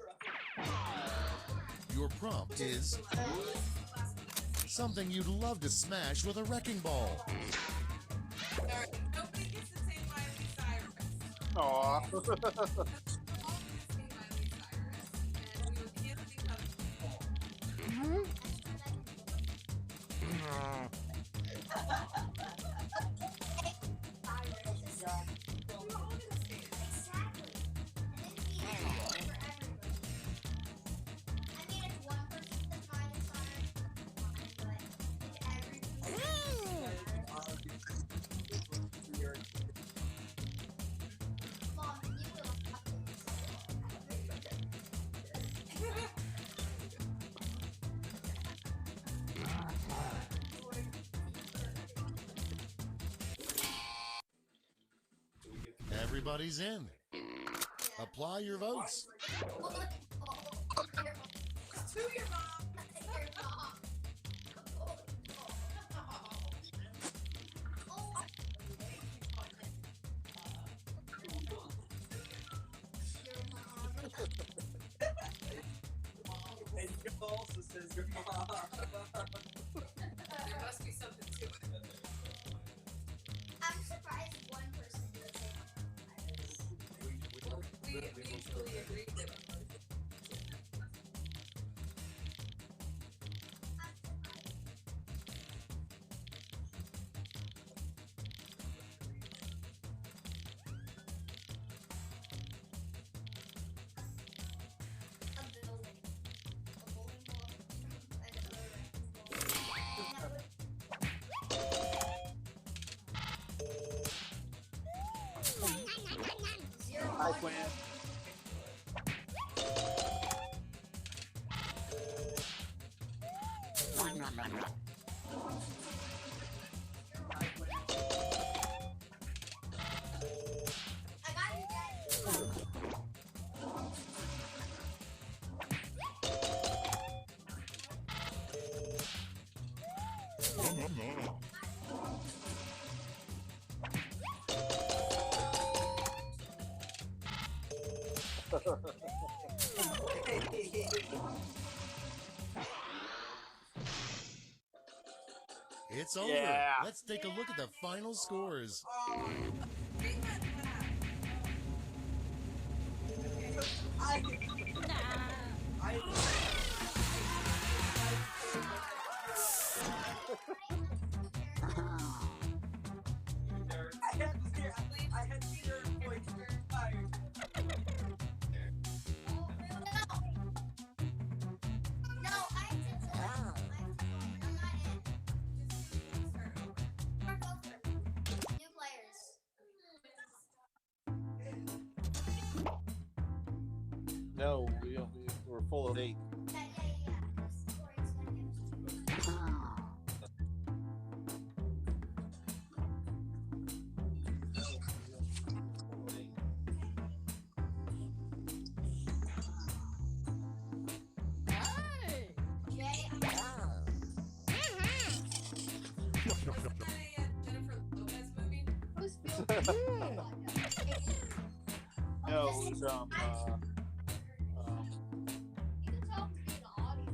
Your prompt is something you'd love to smash with a wrecking ball. Nobody gets to say Miley Cyrus. Aww. All gets to say Miley Cyrus. And we would can't think of Everybody's in. Apply your votes. to your mom. And Joe also says your mom. There must be something to it. I'm surprised one person did We mutually agreed that Hi, Quinn. I got you, Dad. It's over. Yeah. Let's take a look at the final scores. I had zero points. Fired. No, I did too. I'm not in. Start over. New players. No, we're full of 8. Yeah. This story is gonna get Jay. Jennifer Lopez movie? Who's Bill? No, it was, You can tell me the audio.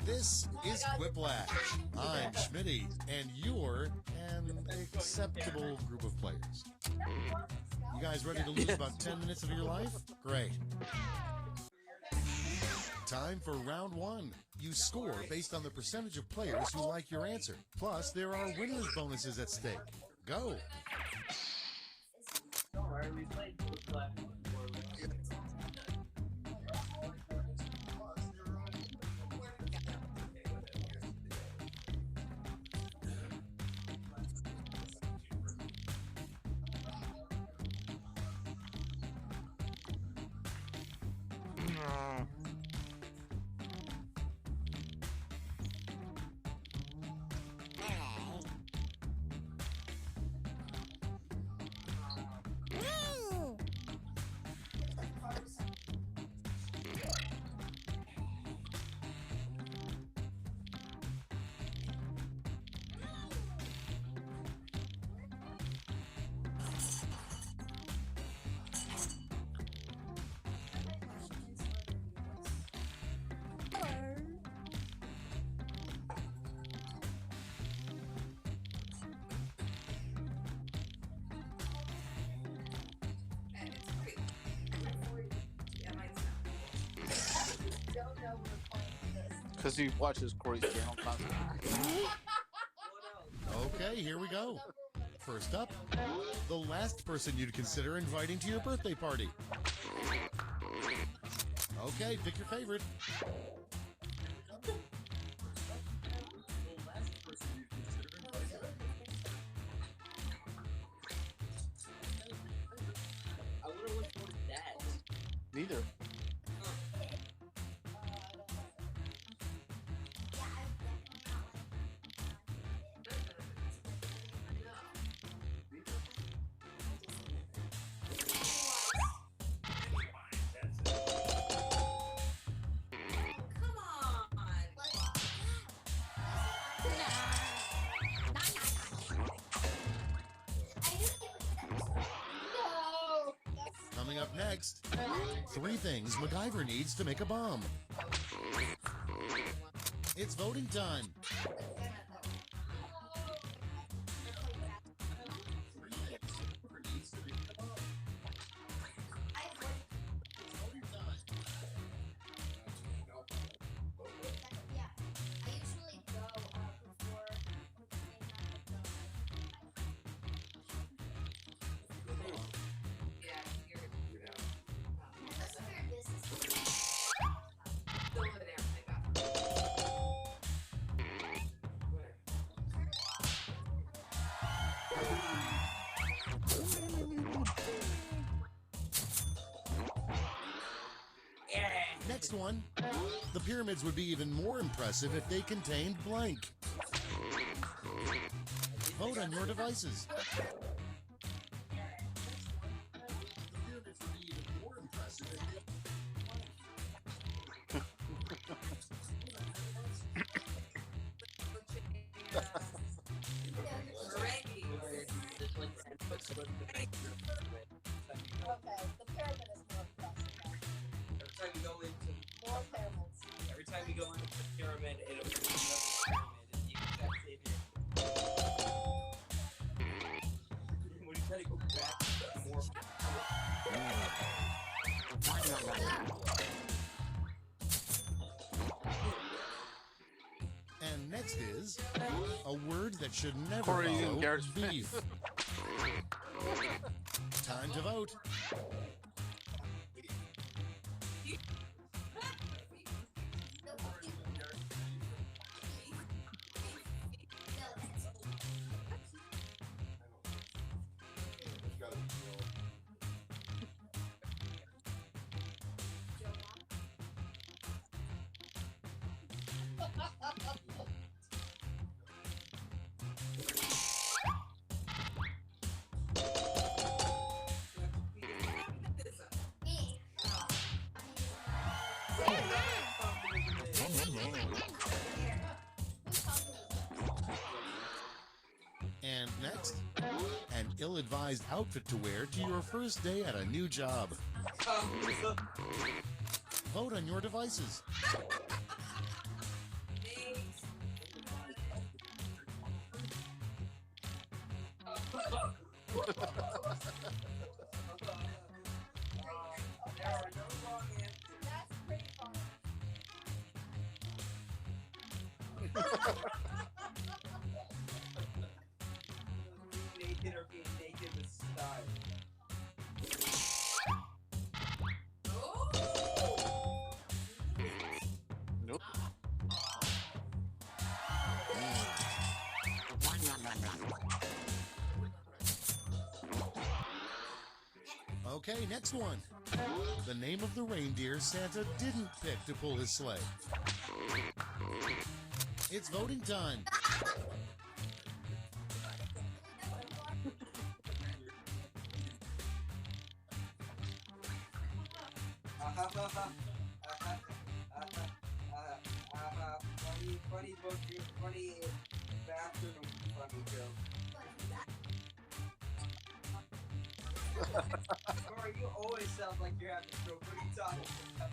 This is Quiplash. I'm Schmitty, and you're an acceptable group of players. You guys ready to lose about 10 minutes of your life? Great. Time for round 1. You score based on the percentage of players who like your answer. Plus, there are winner's bonuses at stake. Go. Don't worry, we played Quiplash before. because he watches Corey's channel constantly. Okay, here we go. First up, the last person you'd consider inviting to your birthday party. Okay, pick your favorite. I wonder which one is that. Neither. Coming up next, 3 things MacGyver needs to make a bomb. It's voting time. Next one. The pyramids would be even more impressive if they contained blank. Vote on your devices. Okay, the pyramid is more impressive. Every time you go into More pyramids. every time you go into the pyramid, it'll be another pyramid and the exact same image. When you try to go back, more. And next is a word that should never Corey and follow Garrett's beef. Time to vote. It's gotta be Joe. And next, an ill-advised outfit to wear to your first day at a new job. Vote on your devices. That's pretty funny. Being naked or being naked with style. Nope. Okay, next one. The name of the reindeer Santa didn't pick to pull his sleigh. It's voting time. Funny book, funny bathroom, funny joke. Corey, you always sound like you're having a stroke. What are you talking about?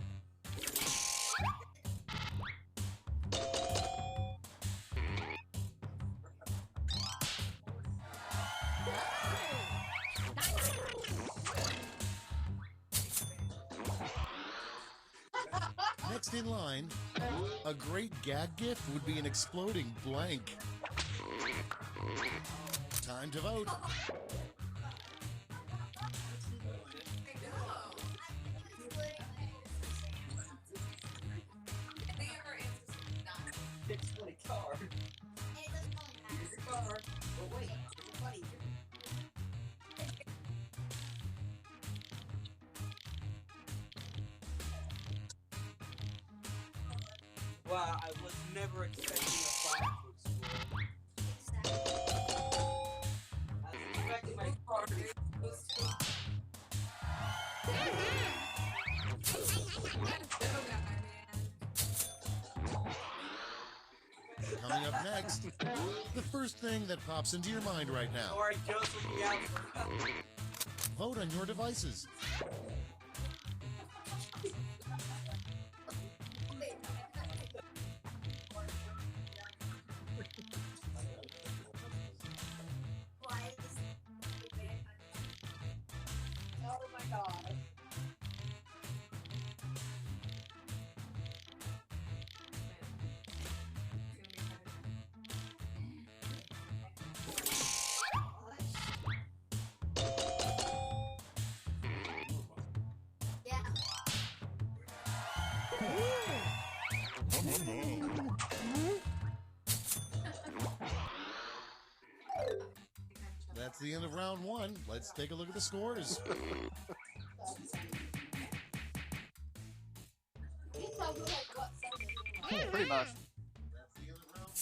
Next in line, a great gag gift would be an exploding blank. Time to vote. It's funny car. Here's a car. But wait, there's a funny here. Wow, I was never expecting a bomb to explode. I was expecting my car to explode. Coming up next, the first thing that pops into your mind right now. Alright, Joseph, be out. Vote on your devices. Oh my god. Yeah. That That's the end of round one. Let's take a look at the scores. Can you tell me like what segment? Pretty much. That's the end of round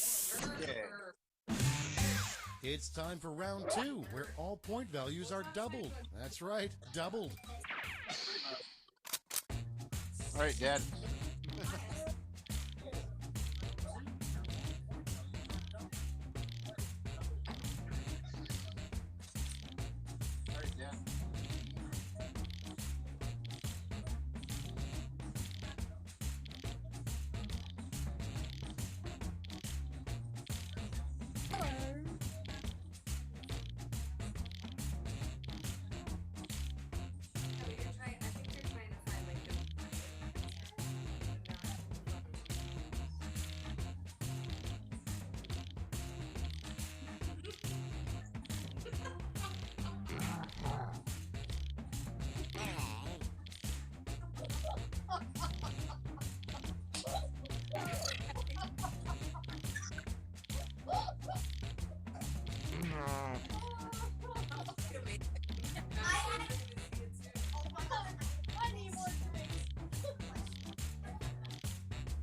one. Yeah. It's time for round two, where all point values are doubled. That's right, doubled. All right, Dad. All right, Dad. I think you're trying to find like the I need more drinks.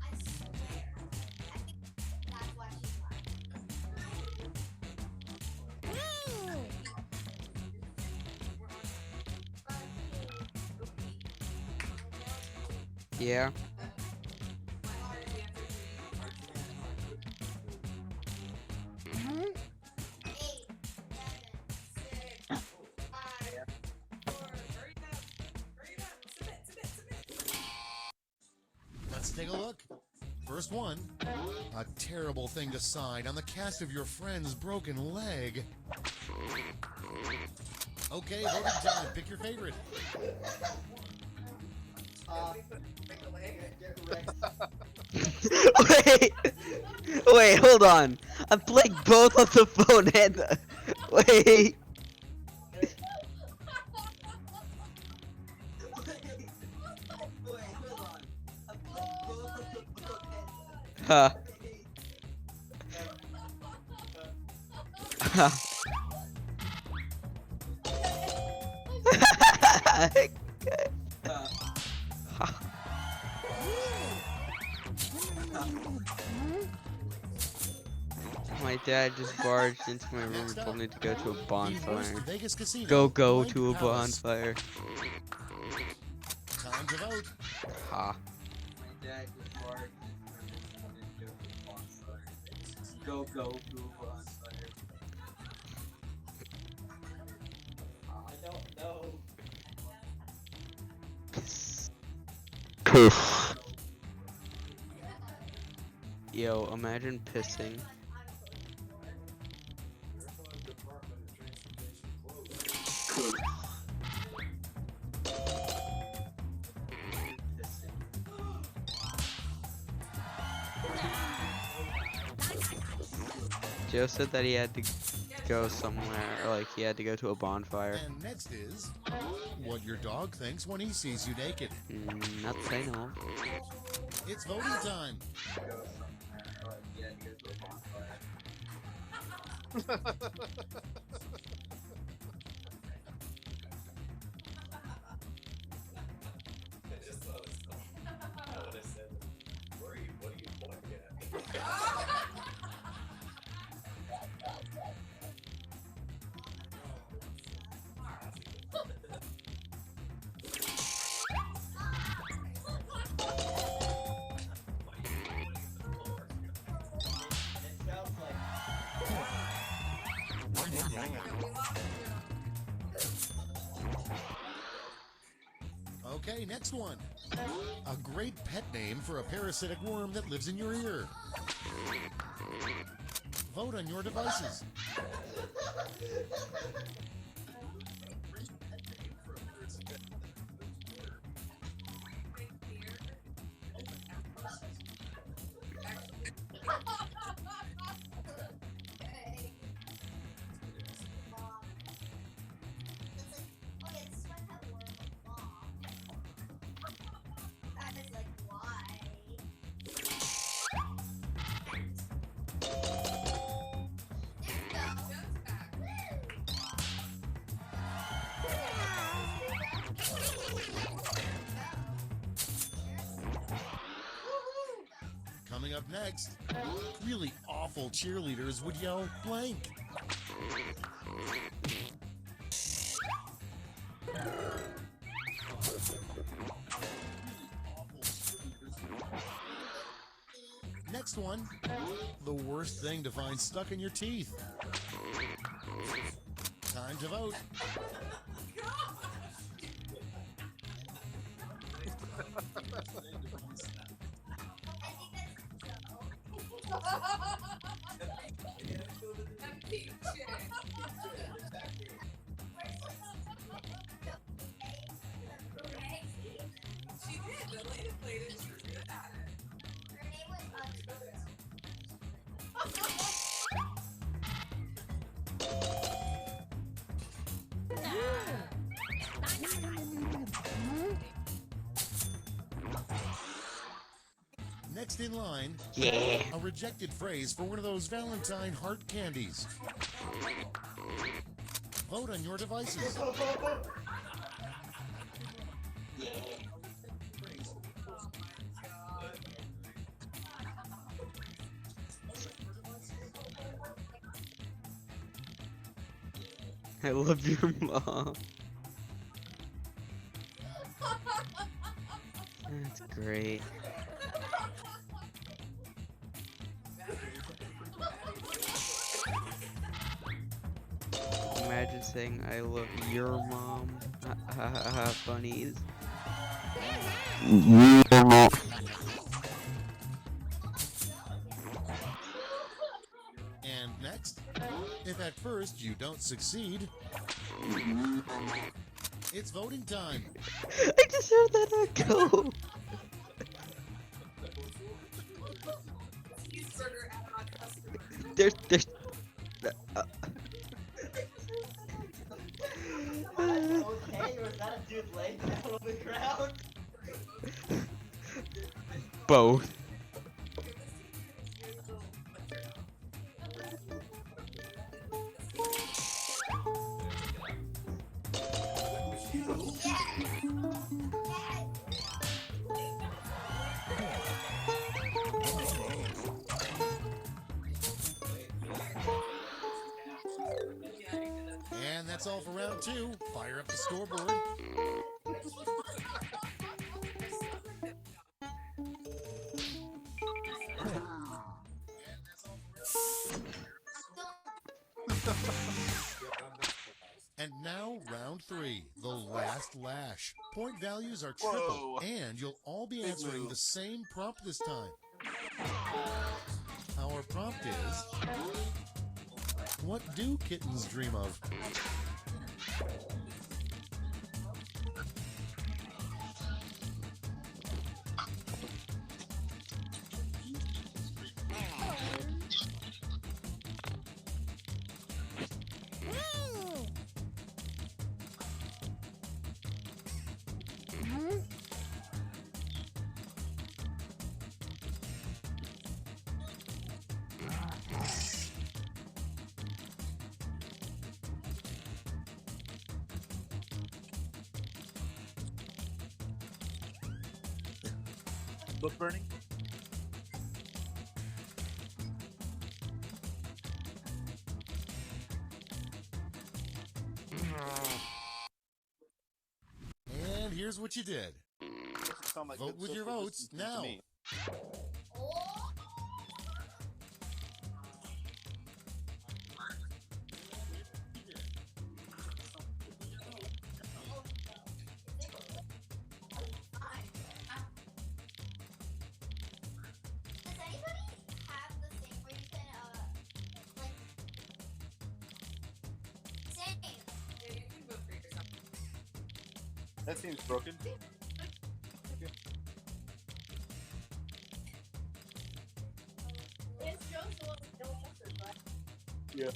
I swear. I think that's why she's lying. Yeah. Let's take a look. First one, a terrible thing to sign on the cast of your friend's broken leg. Okay, voting time. Pick your favorite. Wait, wait, hold on. I'm playing both on the phone and the... Wait. Huh. My dad just barged into my room and told me to go to a The worst bonfire. Vegas casino. Go Blank to a Palace. bonfire. Time to vote. Ha. My dad just barged into a bonfire. Go to a bonfire. I don't know. Poof. Yo, imagine pissing. Joe said that he had to go somewhere, or like he had to go to a bonfire. And next is what your dog thinks when he sees you naked. Not that I know. It's voting time. Okay, next one. A great pet name for a parasitic worm that lives in your ear. Vote on your devices. up next, really awful cheerleaders would yell blank. Next one, the worst thing to find stuck in your teeth. Time to vote. She did. The lady played it. She was good at it. Her name was Next in line, Yeah. a rejected phrase for one of those Valentine heart candies. Vote on your devices. I love your mom. That's great. Imagine saying I love your mom. Funnies. And next, if at first you don't succeed, it's voting time. I just heard that echo. Cheeseburger add-on customer. There's Okay, or is that a dude laying down on the ground? both. And that's all for round two. Fire up the scoreboard. And now, round three, the last lash. Point values are triple, Whoa. and you'll all be Big answering move. the same prompt this time. Our prompt is, what do kittens dream of? Book burning? And here's what you did. Doesn't sound like Vote good with your social votes distancing to now. me. Does anybody have the thing where you can, like, sing? Yeah, you can vote for yourself. That seems broken. It's just the one that no one answered, but. Yeah.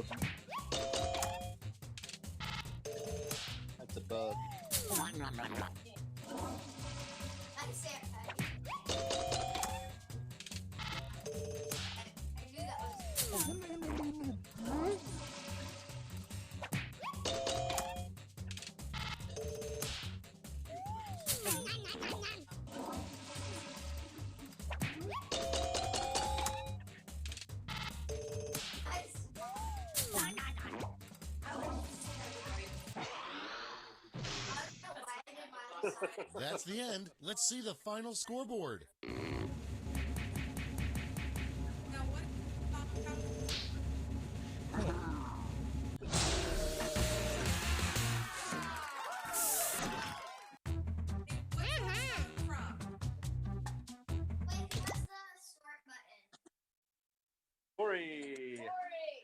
broken. That's a bug. That's Sam Patty. I knew that was. That's the end. Let's see the final scoreboard. Now what? Wait, press the start button. Corey! Corey!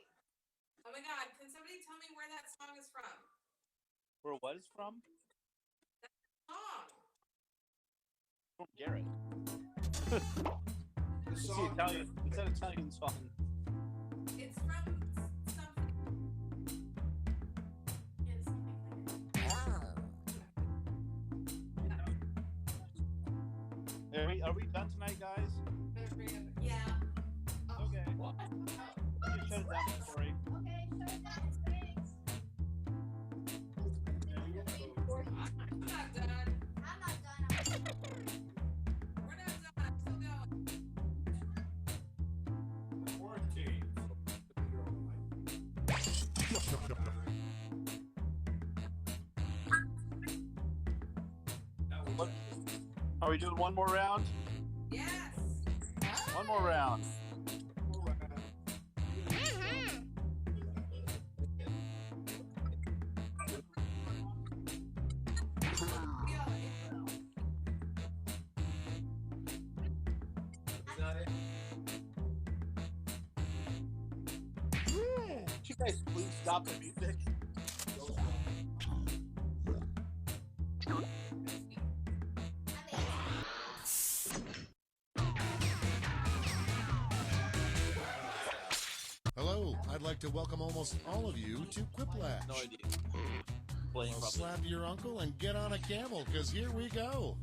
Oh my god, can somebody tell me where that song is from? Where what is from? Song. From Garrett. The It's song. Italian. It's an Italian song. It's from something. It's Are we done tonight, guys? yeah. Oh. Okay. What? Just shut it down, Corey. Okay, shut it down. Thanks. I'm not done. I'm not done. We're not done. I'm still going. Quarantine. What? Are we doing one more round? Yes. One more round. Could you guys please stop the music? Hello, I'd like to welcome almost all of you to Quiplash. No idea. Playing Well, probably. slap your uncle and get on a camel, because here we go.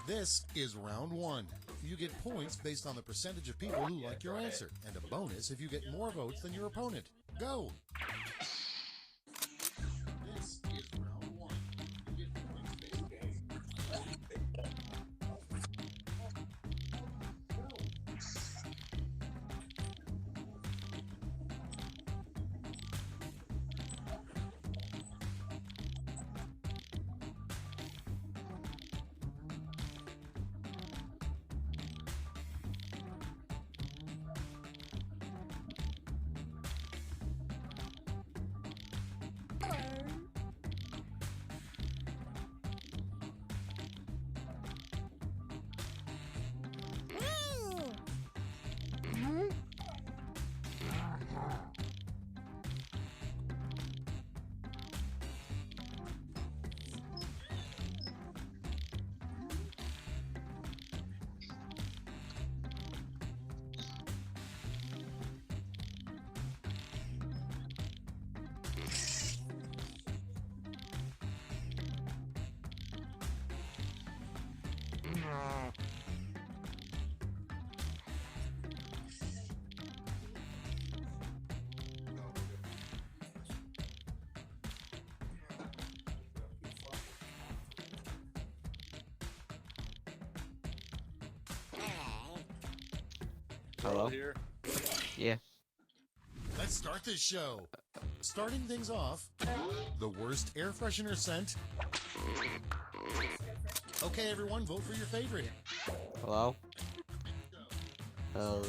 This is round one. You get points based on the percentage of people who like your answer, and a bonus if you get more votes than your opponent. Go! This is round one. You get points based Hello? Here. Yeah. Let's start this show. Starting things off, the worst air freshener scent. Okay, everyone, vote for your favorite. Hello? Hello?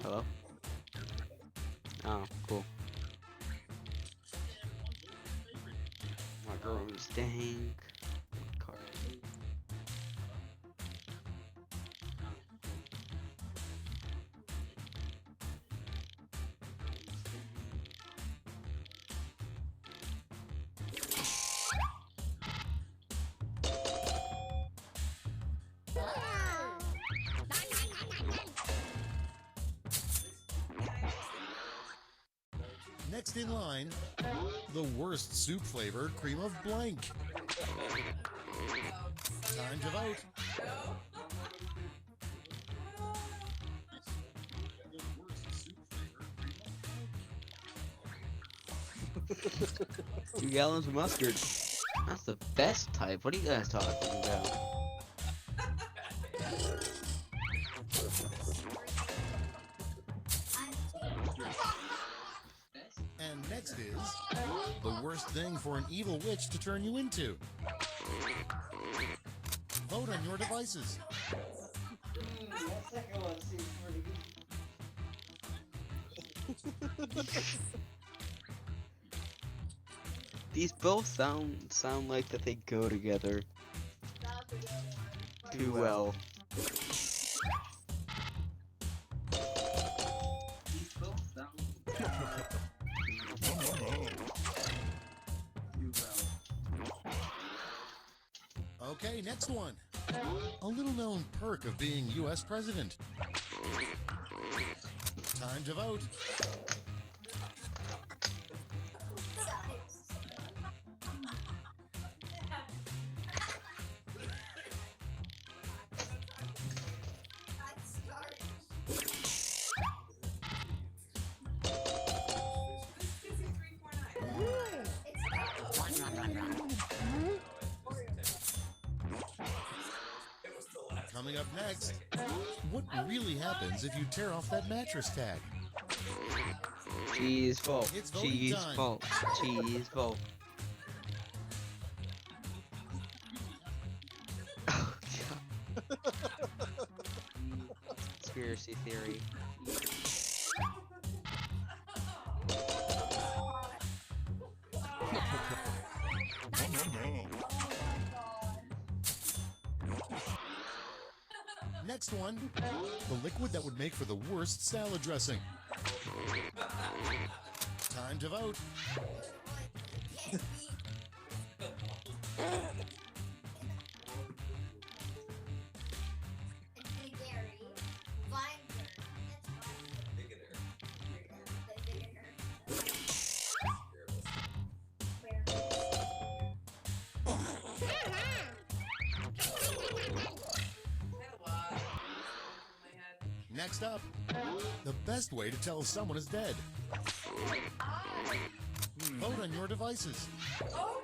Hello? Oh, cool. My room stink. Car. Next in line, the worst soup flavor, cream of blank. Time to vote. Two gallons of mustard. That's the best type. What are you guys talking about? And next is the worst thing for an evil witch to turn you into. Vote on your devices. That second one seems pretty good. These both sound like that they go together That's a good one. too well. These both sound too well. Okay, next one. A little known perk of being U.S. president. Time to vote. Coming up next, what really happens if you tear off that mattress tag? Cheese fault. It's voting Cheese time. fault. Cheese fault. Oh god. Conspiracy theory. Next one, the liquid that would make for the worst salad dressing. Time to vote. Next up, the best way to tell if someone is dead. Vote on your devices. Oh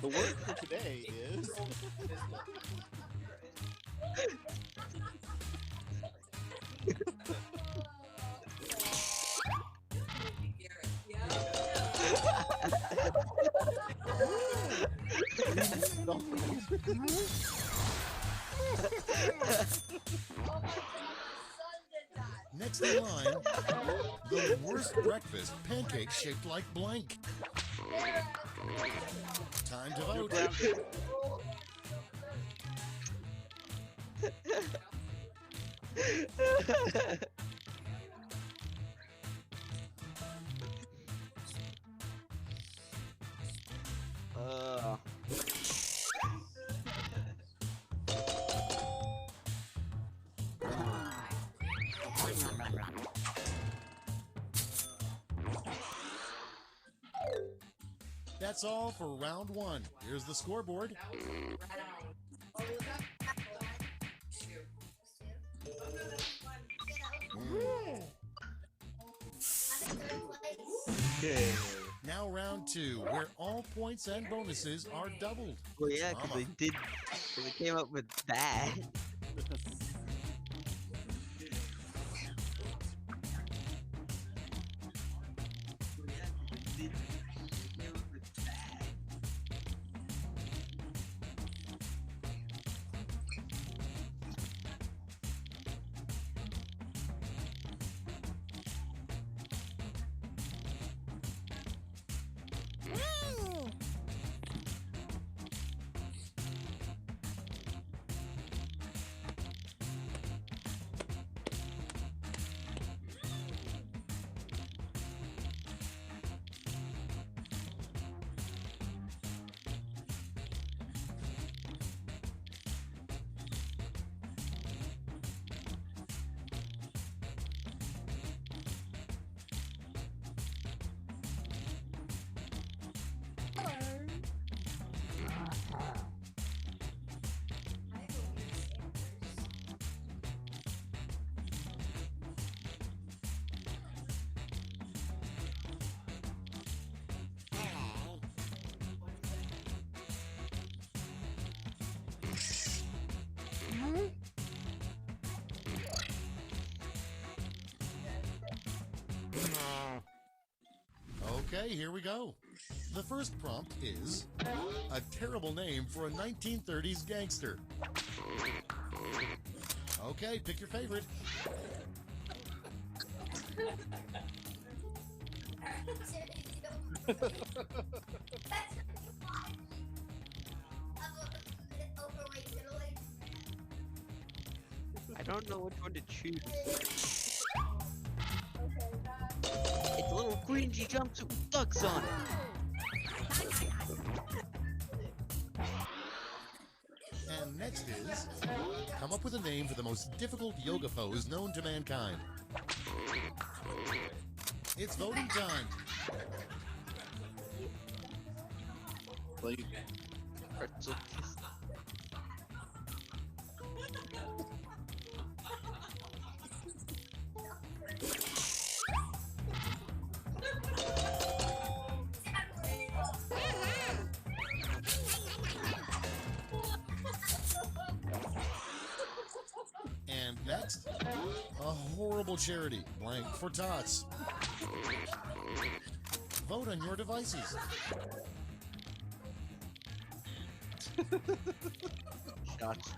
The word for today is Next in line, the worst breakfast, pancakes shaped like blank. Time to vote. That's all for round one. Here's the scoreboard. Okay. Now round two, where all points and bonuses are doubled. Well, yeah, because Drama. they came up with that. Okay, here we go. The first prompt is a terrible name for a 1930s gangster. Okay, pick your favorite. I don't know which one to choose. Okay, that. It's a little cringy jumpsuit with ducks on it. And next is, come up with a name for the most difficult yoga pose known to mankind. It's voting time. Pretzel kiss. And next, a horrible charity, blank for tots. Vote on your devices. Shots.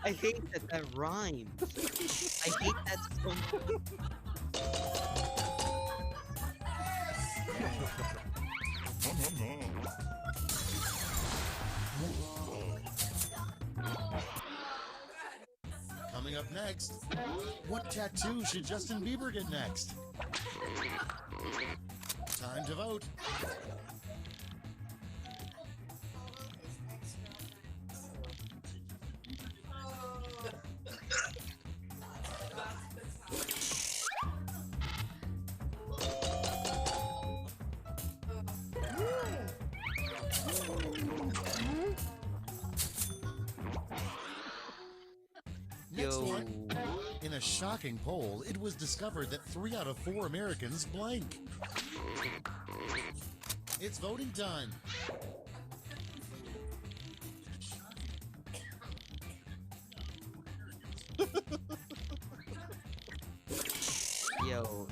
I hate that that rhymes. I hate that so much. Coming up next, what tattoo should Justin Bieber get next? Time to vote. Next Yo. one. In a shocking poll, it was discovered that 3 out of 4 Americans blank. It's voting time. Yo.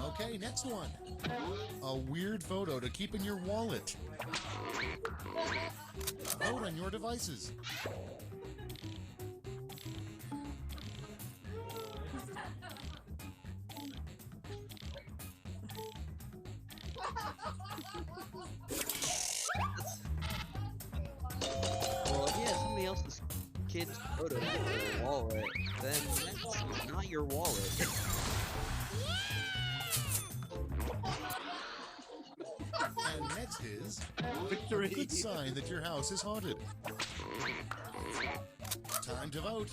Okay, next one. A weird photo to keep in your wallet. Vote on your devices. Well, if you have somebody else's kid's photo in your wallet, then that's not your wallet. And next is Victory. a good sign that your house is haunted. Time to vote.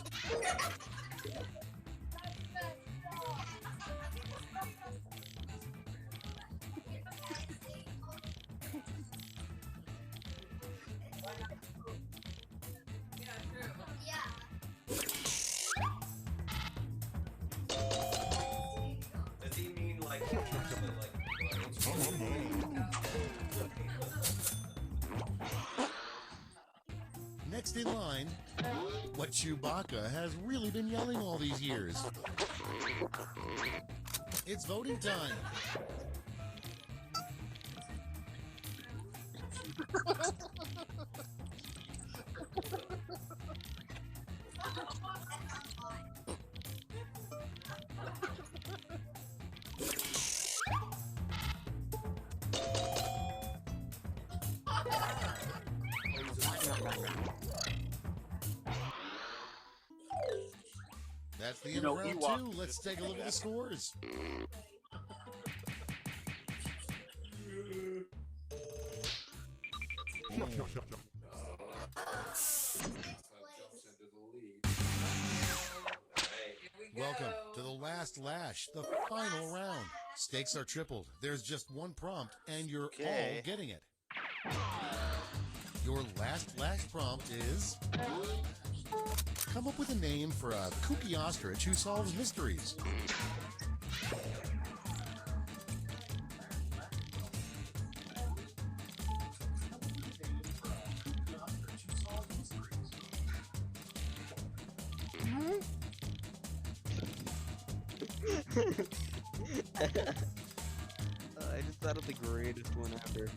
Does he mean like Next in line, what Chewbacca has really been yelling all these years. It's voting time. That's the end of round 2. Let's take a look at the scores. Welcome to the last lash, the final round. Stakes are tripled. There's just one prompt, and you're all getting it. Your last lash prompt is... come up with a name for a kooky ostrich who solves mysteries. I just thought of the greatest one ever.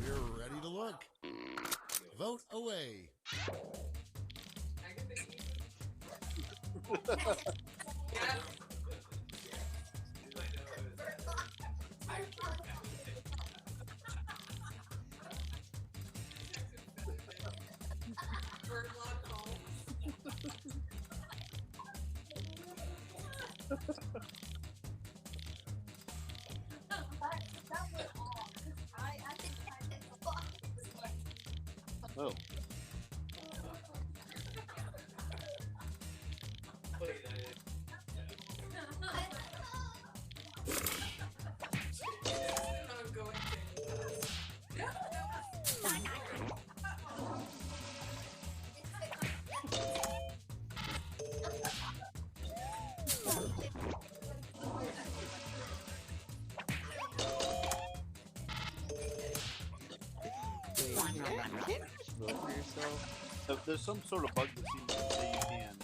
We're ready to look. Vote away. Oh. Wait, you can't just vote for yourself? There's some sort of bug that seems to say you can.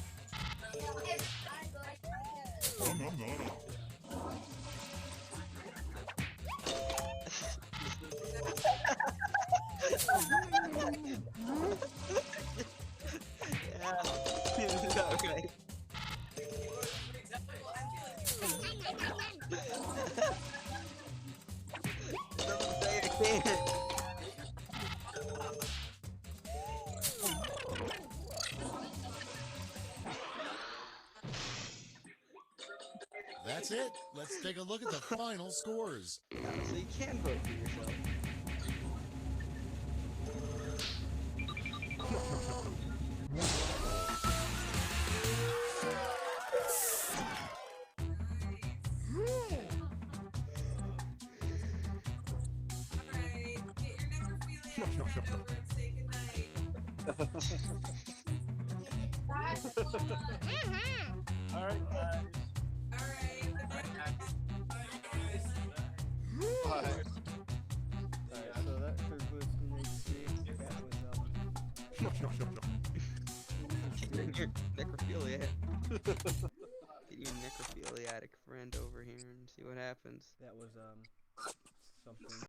Yeah, alright. Doesn't say I can't. That's it. Let's take a look at the final scores. So you can vote for yourself. Alright, guys. Bye. So that concludes the next week. That was Your necrophilia. Get your necrophiliatic friend over here and see what happens. that was something.